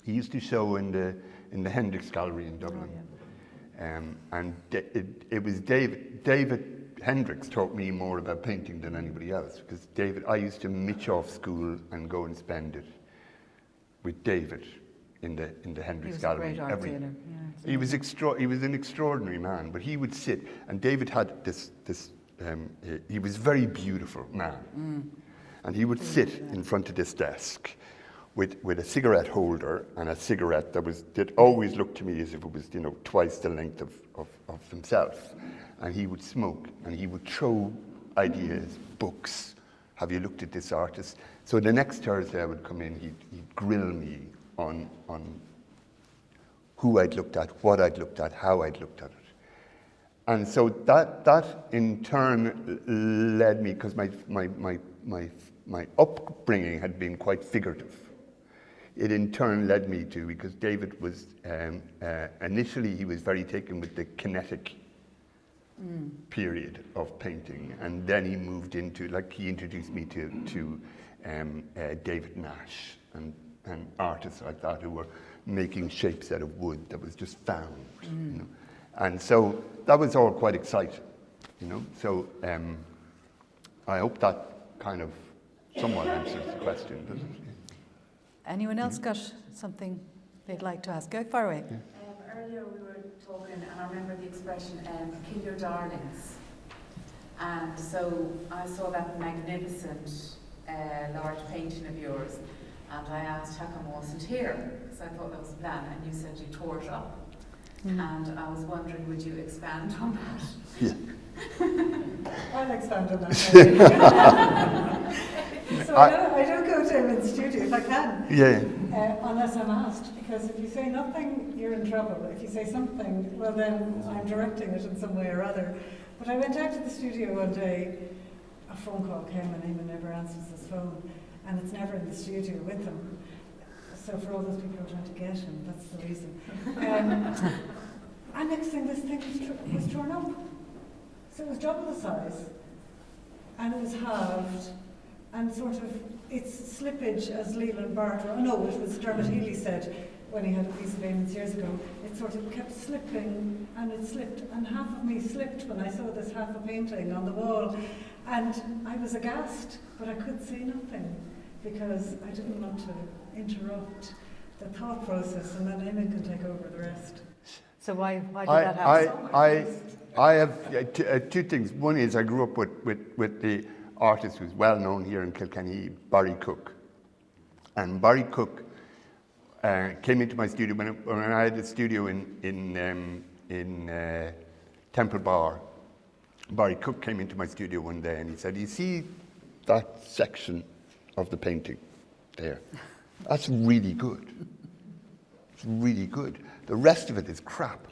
He used to show in the Hendricks Gallery in Dublin. Oh, yeah. And it was David Hendricks taught me more about painting than anybody else, because I used to mitch off school and go and spend it with David in the Hendricks Gallery. He was a great art dealer. Yeah, he was an extraordinary man, but he would sit, and David had this he was a very beautiful man, and he would sit in front of this desk with a cigarette holder and a cigarette that always looked to me as if it was twice the length of himself, and he would smoke and he would throw ideas, books. Have you looked at this artist? So the next Thursday I would come in, he'd grill me on who I'd looked at, what I'd looked at, how I'd looked at it. And so that in turn led me, because my upbringing had been quite figurative. It in turn led me to, because David was, initially he was very taken with the kinetic period of painting, and then he moved into, like he introduced me to David Nash and artists like that who were making shapes out of wood that was just found, you know. And so that was all quite exciting, you know. So I hope that kind of somewhat answers the question, doesn't it? Anyone else got something they'd like to ask? Go far away. Yeah. Earlier we were talking, and I remember the expression, kill your darlings. And so I saw that magnificent large painting of yours, and I asked how come it wasn't here, because I thought that was the plan, and you said you tore it up. And I was wondering, would you expand on that? Yeah. I'll expand on that. So I don't go to him in the studio if I can, unless I'm asked, because if you say nothing, you're in trouble. If you say something, well then I'm directing it in some way or other. But I went out to the studio one day, a phone call came and Eamon never answers his phone, and it's never in the studio with him. So for all those people who are trying to get him, that's the reason. And next thing, this thing was torn up. So it was double the size, and it was halved, and sort of its slippage, as Leland Barter, it was Dermot Healy said when he had a piece of Eamon's years ago, it sort of kept slipping, and it slipped, and half of me slipped when I saw this half a painting on the wall, and I was aghast, but I could say nothing, because I didn't want to interrupt the thought process, and then Eamon can take over the rest. So why did that happen? I have two things. One is I grew up with the artist who's well known here in Kilkenny, Barry Cook. And Barry Cook came into my studio when I had a studio in Temple Bar. Barry Cook came into my studio one day and he said, "You see that section of the painting there? That's really good. It's really good. The rest of it is crap.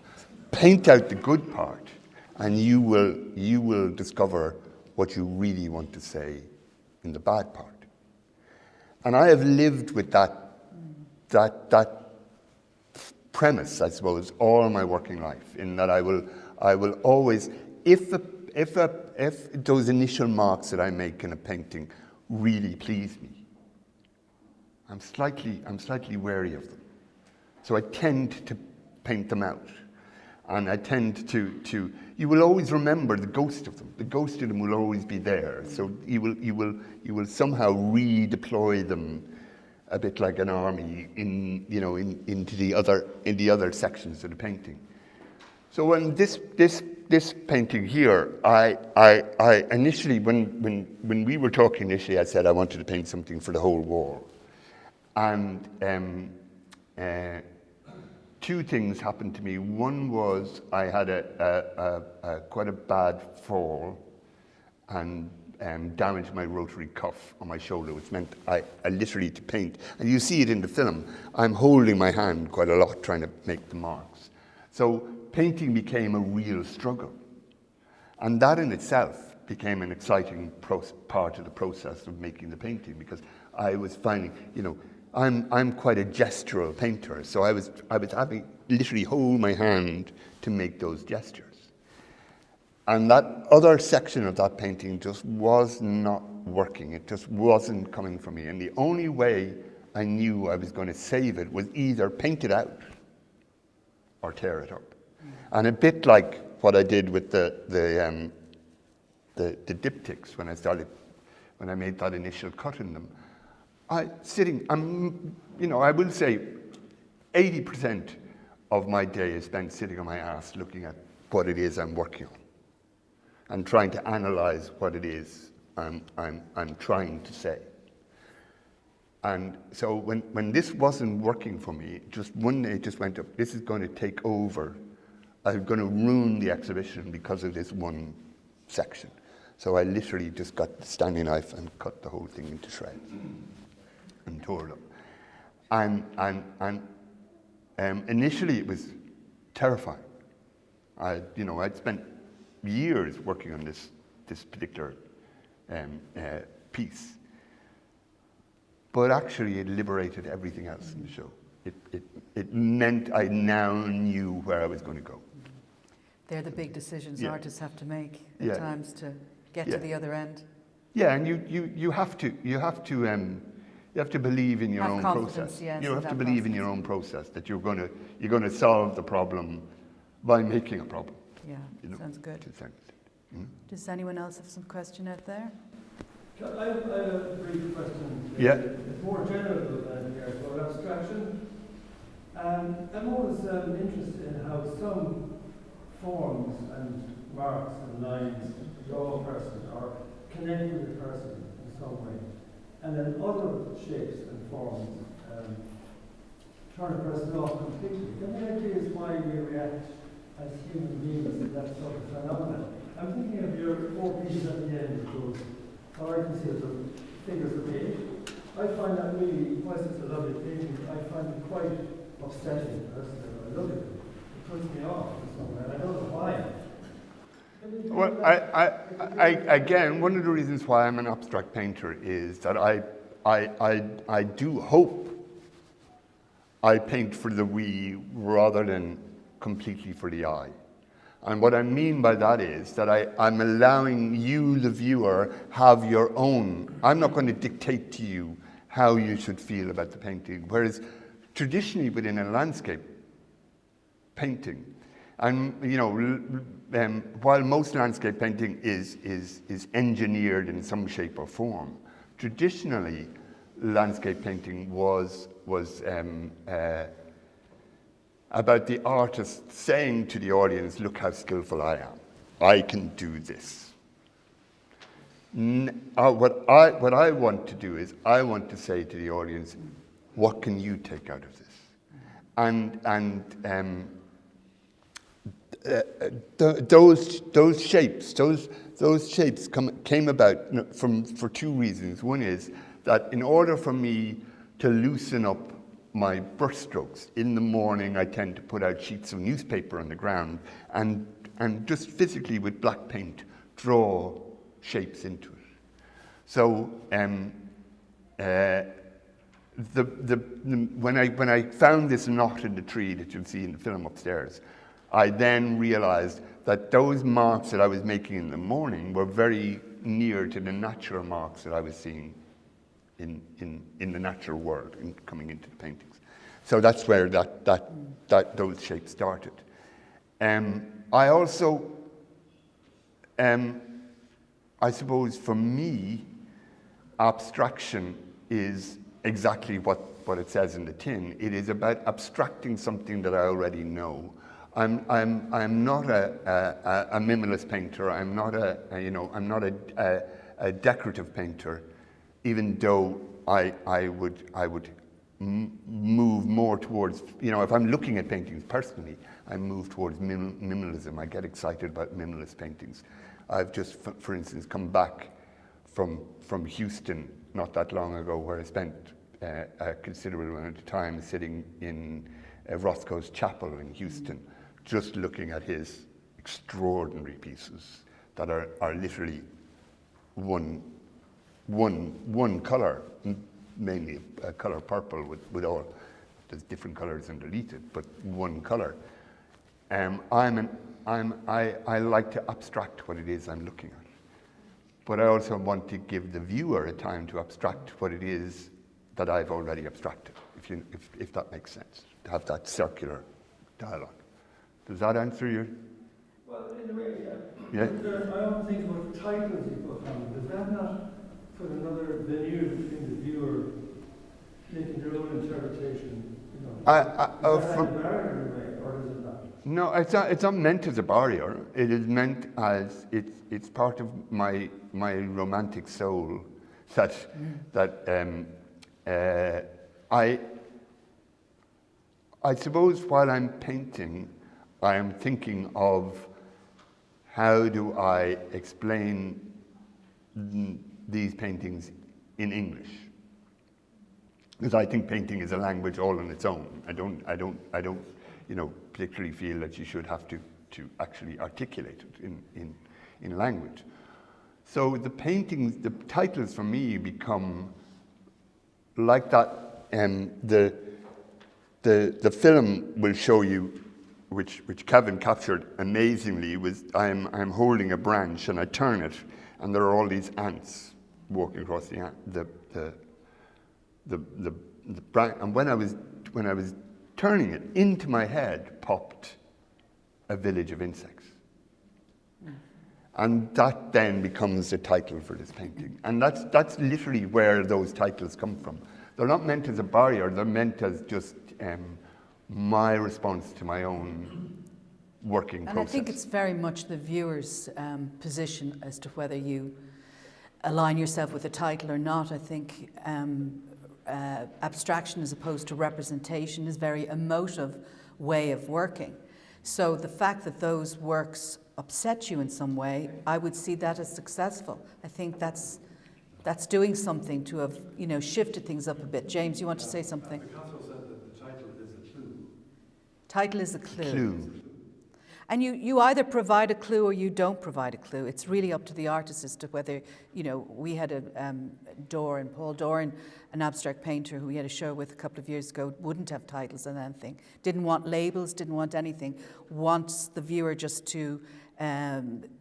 Paint out the good part, and you will discover what you really want to say in the bad part." And I have lived with that premise, I suppose, all my working life. In that I will always, if those initial marks that I make in a painting really please me, I'm slightly wary of them. So I tend to paint them out. And I tend to you will always remember the ghost of them. The ghost of them will always be there. So you will somehow redeploy them a bit like an army into the other sections of the painting. So when this painting here, I initially when we were talking initially, I said I wanted to paint something for the whole wall. And two things happened to me. One was I had quite a bad fall and damaged my rotary cuff on my shoulder, which meant I literally to paint. And you see it in the film. I'm holding my hand quite a lot trying to make the marks. So painting became a real struggle. And that in itself became an exciting part of the process of making the painting, because I was finding, I'm quite a gestural painter, so I was having literally hold my hand to make those gestures. And that other section of that painting just was not working. It just wasn't coming from me. And the only way I knew I was going to save it was either paint it out or tear it up. And a bit like what I did with the diptychs when I made that initial cut in them. I will say 80% of my day is spent sitting on my ass looking at what it is I'm working on and trying to analyze what it is I'm trying to say. And so when this wasn't working for me, just one day it just went up, this is going to take over. I'm going to ruin the exhibition because of this one section. So I literally just got the Stanley knife and cut the whole thing into shreds and tore it up. And initially it was terrifying. I'd spent years working on this particular piece. But actually, it liberated everything else in the show. It meant I now knew where I was going to go. They're the big decisions Yeah. artists have to make at Yeah. times to get Yeah. to the other end. Yeah, and you have to believe in your Have own confidence, process. yes, You in have to that believe in process. your own process that you're going to solve the problem by making a problem. Yeah, You know, sounds good. to some extent. Mm. Does anyone else have some question out there? I have a brief question. Yeah. It's more general than here, so abstraction. I'm always interested in how some forms and marks and lines draw a person or connect with a person in some way. And then other shapes and forms turn a person off completely. Any ideas why we react as human beings to that sort of phenomenon? I'm thinking of your 4 pieces at the end, those artists of figures of 8. I find that really, whilst it's a lovely painting, I find it quite upsetting personally when I look at it. It puts me off in some way, and I don't know why. Well, again, one of the reasons why I'm an abstract painter is that I do hope I paint for the we rather than completely for the I. And what I mean by that is that I'm allowing you, the viewer, have your own. I'm not going to dictate to you how you should feel about the painting. Whereas traditionally within a landscape painting, and while most landscape painting is engineered in some shape or form, traditionally landscape painting was about the artist saying to the audience, "Look how skillful I am. I can do this." What I want to do is I want to say to the audience, "What can you take out of this?" Those shapes came about for 2 reasons. One is that in order for me to loosen up my brushstrokes, in the morning I tend to put out sheets of newspaper on the ground and just physically with black paint draw shapes into it. So when I found this knot in the tree that you'll see in the film upstairs, I then realized that those marks that I was making in the morning were very near to the natural marks that I was seeing in the natural world in coming into the paintings. So that's where those shapes started. I also, I suppose for me, abstraction is exactly what it says in the tin. It is about abstracting something that I already know. I'm not a minimalist painter. I'm not a decorative painter, even though I would move more towards, if I'm looking at paintings personally, I move towards minimalism. I get excited about minimalist paintings. I've just, for instance, come back from Houston not that long ago, where I spent a considerable amount of time sitting in Rothko's chapel in Houston, just looking at his extraordinary pieces that are literally one color, mainly a color purple with all, there's different colors underneath it, but one color. I like to abstract what it is I'm looking at, but I also want to give the viewer a time to abstract what it is that I've already abstracted, if that makes sense, to have that circular dialogue. Does that answer your? Well, in a way, yeah. Yeah. I often think about titles you put on. Does that not put another veneer between the viewer making their own interpretation? Is that a barrier in a way, or is it not? No, it's not meant as a barrier. It is meant as it's part of my romantic soul that I suppose while I'm painting, I am thinking of how do I explain these paintings in English, because I think painting is a language all on its own. I don't particularly feel that you should have to to actually articulate it in language. So the paintings, the titles for me become like that. The film will show you, which Kevin captured amazingly, was I'm holding a branch and I turn it, and there are all these ants walking across the branch. And when I was turning it, into my head popped a village of insects. And that then becomes the title for this painting. And that's literally where those titles come from. They're not meant as a barrier, they're meant as just my response to my own working process. And I think it's very much the viewer's position as to whether you align yourself with a title or not. I think abstraction as opposed to representation is a very emotive way of working. So the fact that those works upset you in some way, I would see that as successful. I think that's doing something to have, shifted things up a bit. James, you want to say something? Picasso said that the title is a clue. Title is a clue. And you either provide a clue or you don't provide a clue. It's really up to the artist as to whether, we had a Paul Doran, an abstract painter who we had a show with a couple of years ago, wouldn't have titles and anything. Didn't want labels, didn't want anything. Wants the viewer just to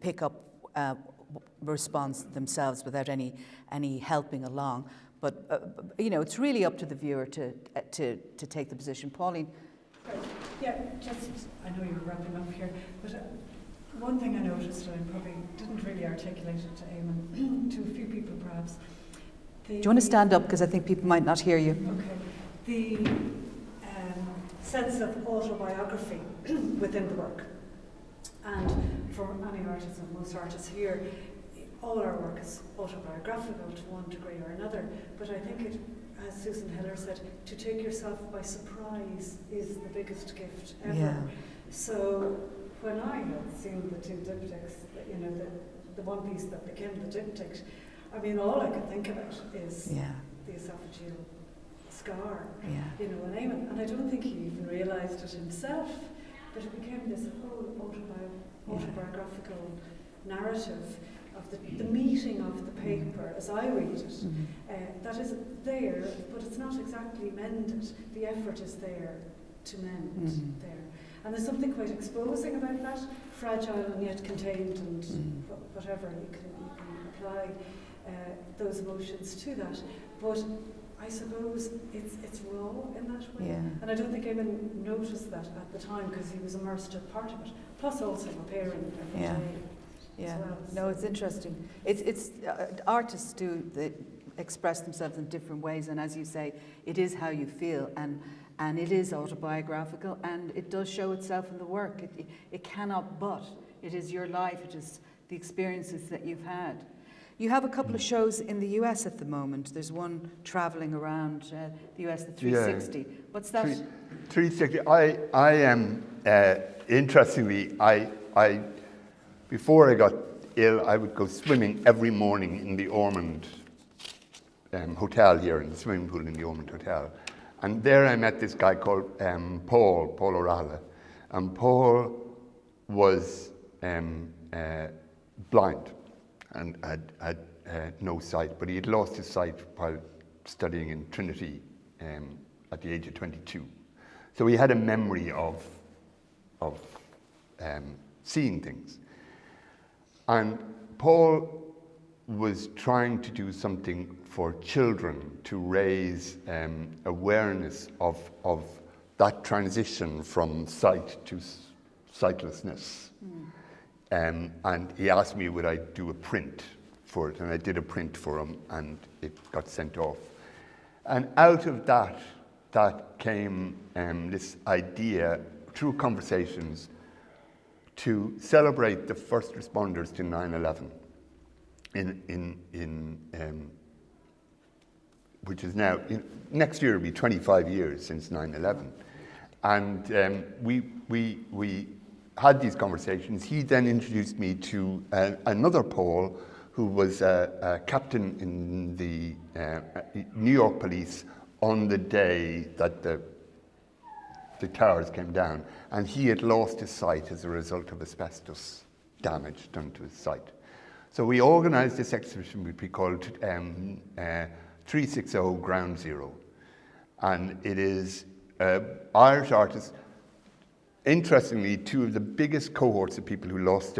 pick up response themselves without any helping along. But, it's really up to the viewer to take the position. Pauline? Yeah, I know you're wrapping up here, but one thing I noticed, and I probably didn't really articulate it to Eamon, to a few people perhaps. Do you want to stand up, because I think people might not hear you? Okay. The sense of autobiography within the work. And for any artist, and most artists here, all our work is autobiographical to one degree or another, but I think it, as Susan Hiller said, to take yourself by surprise is the biggest gift ever. Yeah. So when I had seen the two diptychs, the one piece that became the diptych, I mean, all I could think about is the esophageal scar, and Eamon. And I don't think he even realised it himself, but it became this whole autobiographical narrative of the meeting of the paper, as I read it, that is there, but it's not exactly mended. The effort is there to mend there. And there's something quite exposing about that, fragile and yet contained, and whatever, you can apply those emotions to that. But I suppose it's raw in that way. Yeah. And I don't think Eamon noticed that at the time, because he was immersed in part of it, plus also appearing every day. Yeah, well. no, it's interesting. It's artists express themselves in different ways, and as you say, it is how you feel, and it is autobiographical, and it does show itself in the work. It cannot but. It is your life. It is the experiences that you've had. You have a couple of shows in the US at the moment. There's one traveling around the US, the 360. Yeah. What's that? 360. I am interestingly. I before I got ill, I would go swimming every morning in the Ormond hotel here, in the swimming pool in the Ormond Hotel. And there I met this guy called Paul O'Rahilla. And Paul was blind and had no sight, but he had lost his sight while studying in Trinity at the age of 22. So he had a memory of seeing things. And Paul was trying to do something for children to raise awareness of that transition from sight to sightlessness. And he asked me would I do a print for it, and I did a print for him, and it got sent off. And out of that came this idea, through conversations, to celebrate the first responders to 9/11 which is now, next year will be 25 years since 9/11. And we had these conversations. He then introduced me to another Paul, who was a captain in the New York police on the day that the the towers came down, and he had lost his sight as a result of asbestos damage done to his sight. So we organised this exhibition which we called 360 Ground Zero, and it is Irish artists. Interestingly, two of the biggest cohorts of people who lost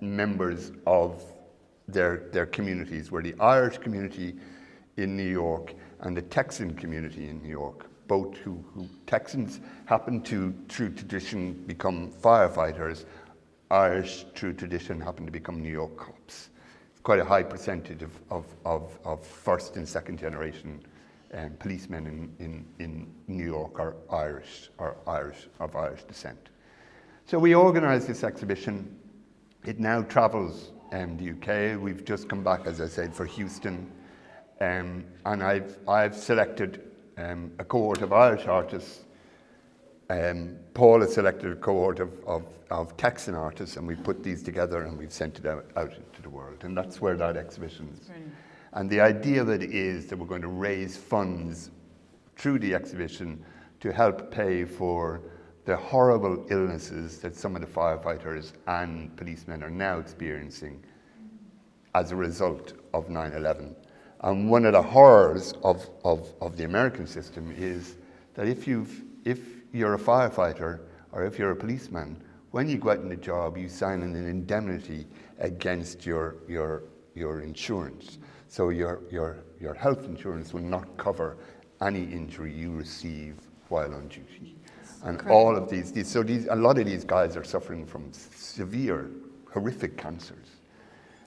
members of their communities were the Irish community in New York and the Texan community in New York. Both who Texans happened to, through tradition, become firefighters. Irish, through tradition, happened to become New York cops. Quite a high percentage of first and second generation policemen in New York are Irish of Irish descent. So we organised this exhibition. It now travels the UK. We've just come back, as I said, for Houston, and I've selected a cohort of Irish artists. Paul has selected a cohort of Texan artists, and we put these together and we've sent it out into the world. And that's where that exhibition is. Brilliant. And the idea of it is that we're going to raise funds through the exhibition to help pay for the horrible illnesses that some of the firefighters and policemen are now experiencing as a result of 9/11. And one of the horrors of the American system is that if you're a firefighter or if you're a policeman, when you go out in the job, you sign an indemnity against your insurance. So your health insurance will not cover any injury you receive while on duty. And all of these, a lot of these guys are suffering from severe, horrific cancers,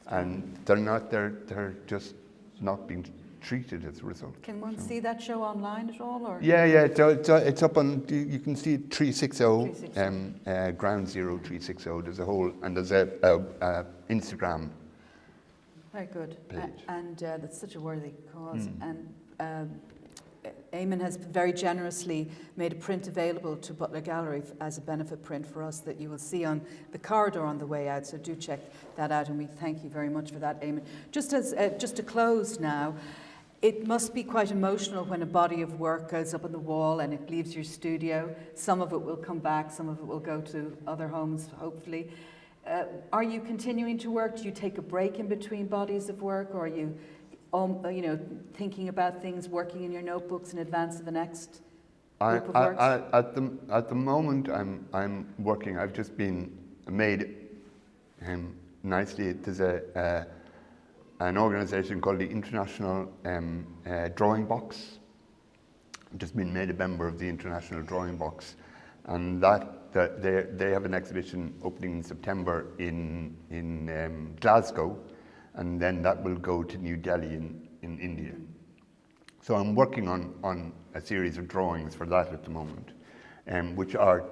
and they're just not being treated as a result. Can one see that show online at all? Or? Yeah, it's up on. You can see it 360, Ground Zero 360. There's a whole, and there's a Instagram. Very good. Page. And that's such a worthy cause. And Eamon has very generously made a print available to Butler Gallery as a benefit print for us that you will see on the corridor on the way out. So do check that out, and we thank you very much for that, Eamon. Just to close now, it must be quite emotional when a body of work goes up on the wall and it leaves your studio. Some of it will come back, some of it will go to other homes, hopefully. Are you continuing to work? Do you take a break in between bodies of work, or are you, thinking about things, working in your notebooks in advance of the next group of works? At the moment, I'm working. I've just been made nicely. There's an organisation called the International Drawing Box. I've just been made a member of the International Drawing Box, and they have an exhibition opening in September in Glasgow, and then that will go to New Delhi in India. So I'm working on a series of drawings for that at the moment, which are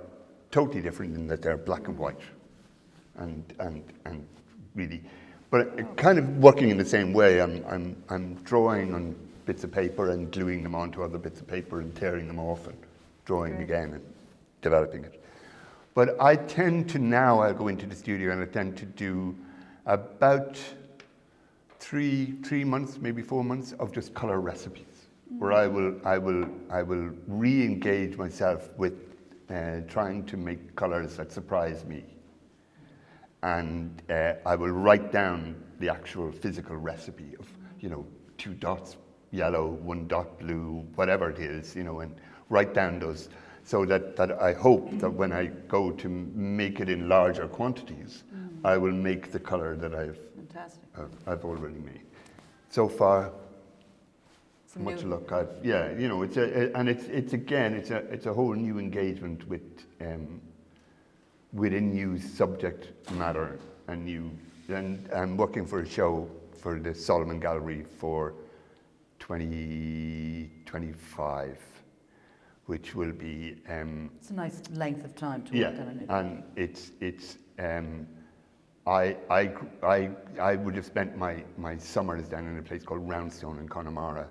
totally different in that they're black and white, and really, but kind of working in the same way. I'm drawing on bits of paper and gluing them onto other bits of paper and tearing them off and drawing again and developing it. But I tend to now, I'll go into the studio and I tend to do about three months, maybe 4 months of just colour recipes, where I will re-engage myself with trying to make colours that surprise me, and I will write down the actual physical recipe of 2 dots yellow, 1 dot blue, whatever it is, and write down those, so that I hope that when I go to make it in larger quantities, I will make the colour that I've already made. So far, much luck. It's a whole new engagement with a new subject matter, and I'm working for a show for the Solomon Gallery for 2025, which will be. It's a nice length of time to work on it. And it's. I would have spent my summers down in a place called Roundstone in Connemara,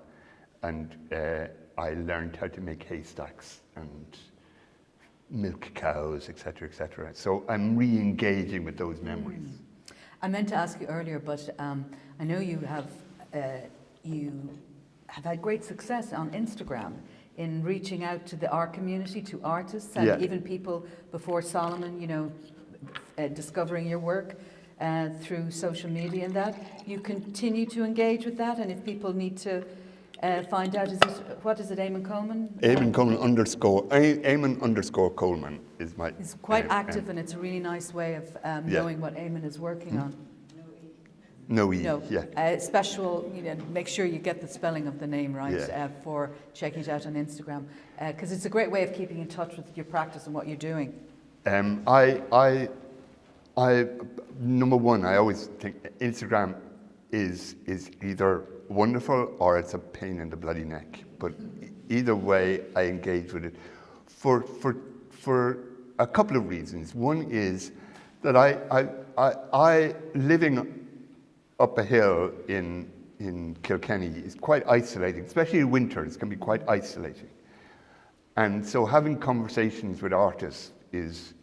and I learned how to make haystacks and milk cows, etc., etc. So I'm re-engaging with those memories. I meant to ask you earlier, but I know you have had great success on Instagram in reaching out to the art community, to artists, and Yeah. even people before Solomon, discovering your work through social media and that. You continue to engage with that, and if people need to find out, what is it, Eamon Colman? Eamon _Eamon _Colman is my... It's quite active, and it's a really nice way of knowing what Eamon is working on. No E, No, yeah. special, make sure you get the spelling of the name right Yeah. for checking it out on Instagram, because it's a great way of keeping in touch with your practice and what you're doing. I number one, I always think Instagram is either wonderful or it's a pain in the bloody neck. But either way, I engage with it for a couple of reasons. One is that I living up a hill in Kilkenny is quite isolating, especially in winters, can be quite isolating. And so having conversations with artists is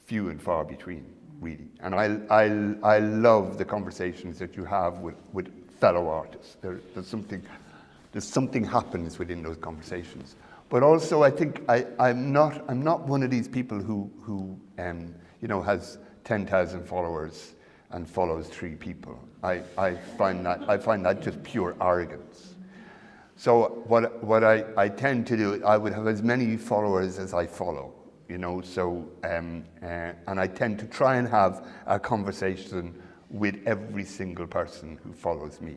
few and far between, really. And I love the conversations that you have with fellow artists. There's something happens within those conversations. But also, I think I'm not one of these people who has 10,000 followers and follows 3 people. I find that just pure arrogance. So what I tend to do, I would have as many followers as I follow, So and I tend to try and have a conversation with every single person who follows me,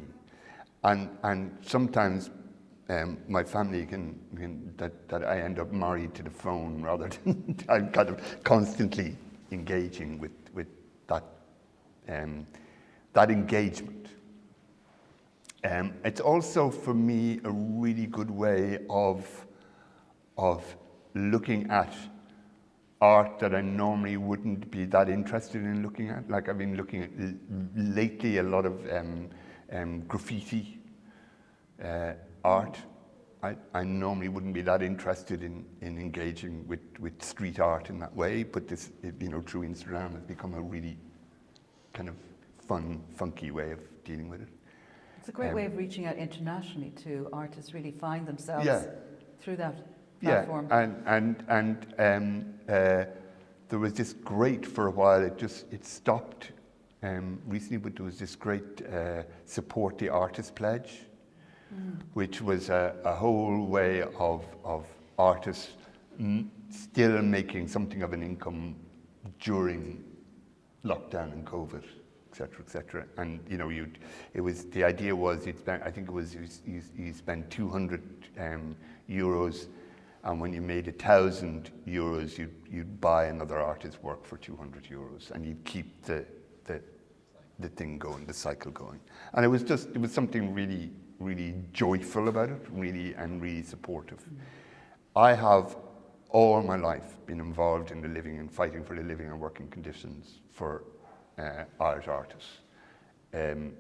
and sometimes my family that I end up married to the phone rather than I'm kind of constantly engaging with that engagement. It's also for me a really good way of looking at art that I normally wouldn't be that interested in looking at. Like I've been looking at lately a lot of graffiti art. I normally wouldn't be that interested in engaging with street art in that way, but this, through Instagram has become a really kind of fun, funky way of dealing with it. It's a great way of reaching out internationally to artists, really find themselves through that platform. Yeah, and there was this great, for a while, it stopped recently, but there was this great Support the Artist Pledge, which was a whole way of artists still making something of an income during lockdown and COVID, et cetera. And the idea was you spend 200 euros, and when you made 1,000 euros, you'd buy another artist's work for 200 euros, and you'd keep the thing going, the cycle going. And it was something really, really joyful about it, really supportive. I have all my life been involved in the living and fighting for the living and working conditions for Irish artists, and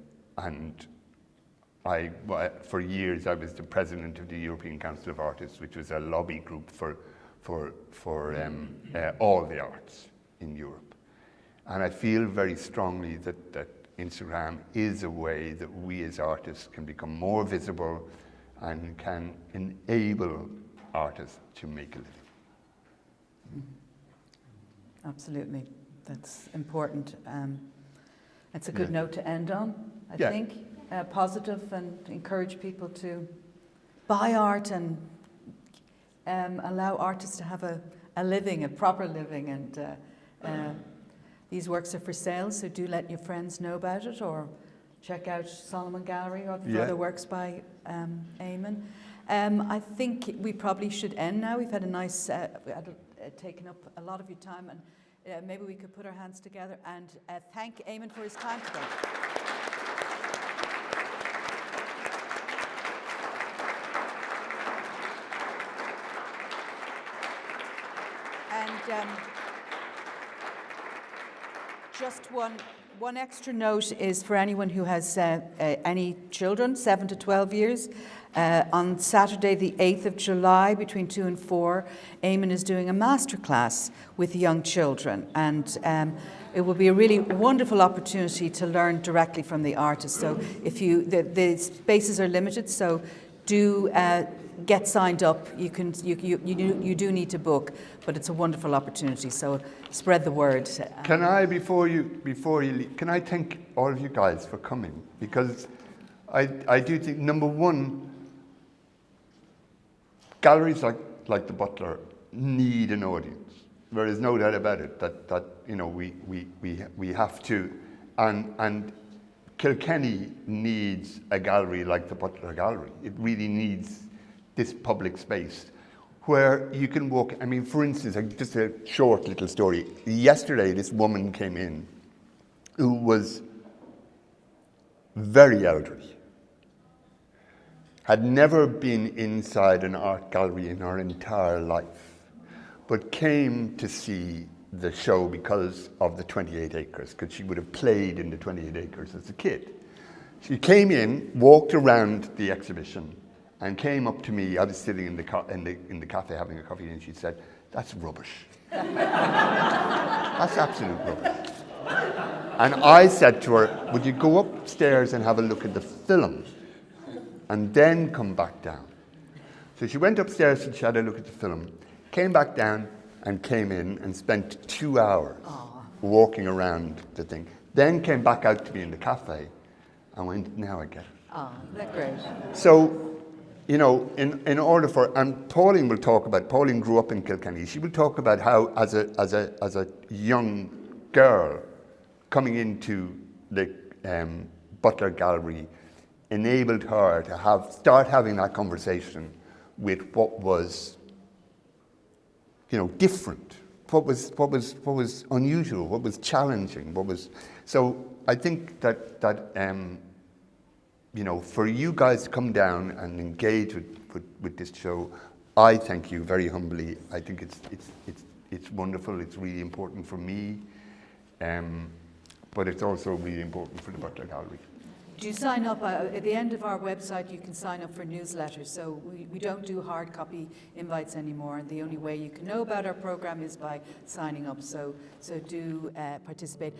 for years I was the president of the European Council of Artists, which was a lobby group for all the arts in Europe. And I feel very strongly that Instagram is a way that we as artists can become more visible and can enable artists to make a living. Absolutely, that's important. It's a good note to end on, I think. Positive, and encourage people to buy art and allow artists to have a living, a proper living. And these works are for sale, so do let your friends know about it, or check out Solomon Gallery or the other works by Eamon. I think we probably should end now. We've had a nice, taken up a lot of your time, and maybe we could put our hands together and thank Eamon for his time today. And just one extra note is for anyone who has any children, 7 to 12 years. On Saturday, the 8th of July, between 2 and 4, Eamon is doing a masterclass with young children. And it will be a really wonderful opportunity to learn directly from the artist. So the spaces are limited, so do get signed up. You do need to book, but it's a wonderful opportunity. So spread the word. Can I, before you leave, can I thank all of you guys for coming? Because I do think, number one, galleries like the Butler need an audience. There is no doubt about it that you know we have to, and Kilkenny needs a gallery like the Butler Gallery. It really needs this public space where you can walk. I mean, for instance, just a short little story. Yesterday, this woman came in who was very elderly, had never been inside an art gallery in her entire life, but came to see the show because of the 28 acres, because she would have played in the 28 acres as a kid. She came in, walked around the exhibition, and came up to me. I was sitting in the cafe having a coffee, and she said, "That's rubbish." That's absolute rubbish. And I said to her, "Would you go upstairs and have a look at the film and then come back down?" So she went upstairs and she had a look at the film, came back down and came in and spent 2 hours walking around the thing. Then came back out to me in the cafe and went, "Now I get it." Oh, that's great. So, you know, in order for, and Pauline will talk about, Pauline grew up in Kilkenny, she will talk about how as a young girl coming into the Butler Gallery enabled her to start having that conversation with what was, you know, different, what was unusual, what was challenging, what was. So I think that you know, for you guys to come down and engage with this show, I thank you very humbly. I think it's wonderful. It's really important for me, but it's also really important for the Butler Gallery. Do you sign up? At the end of our website, you can sign up for newsletters. So we don't do hard copy invites anymore. And the only way you can know about our program is by signing up. So do participate.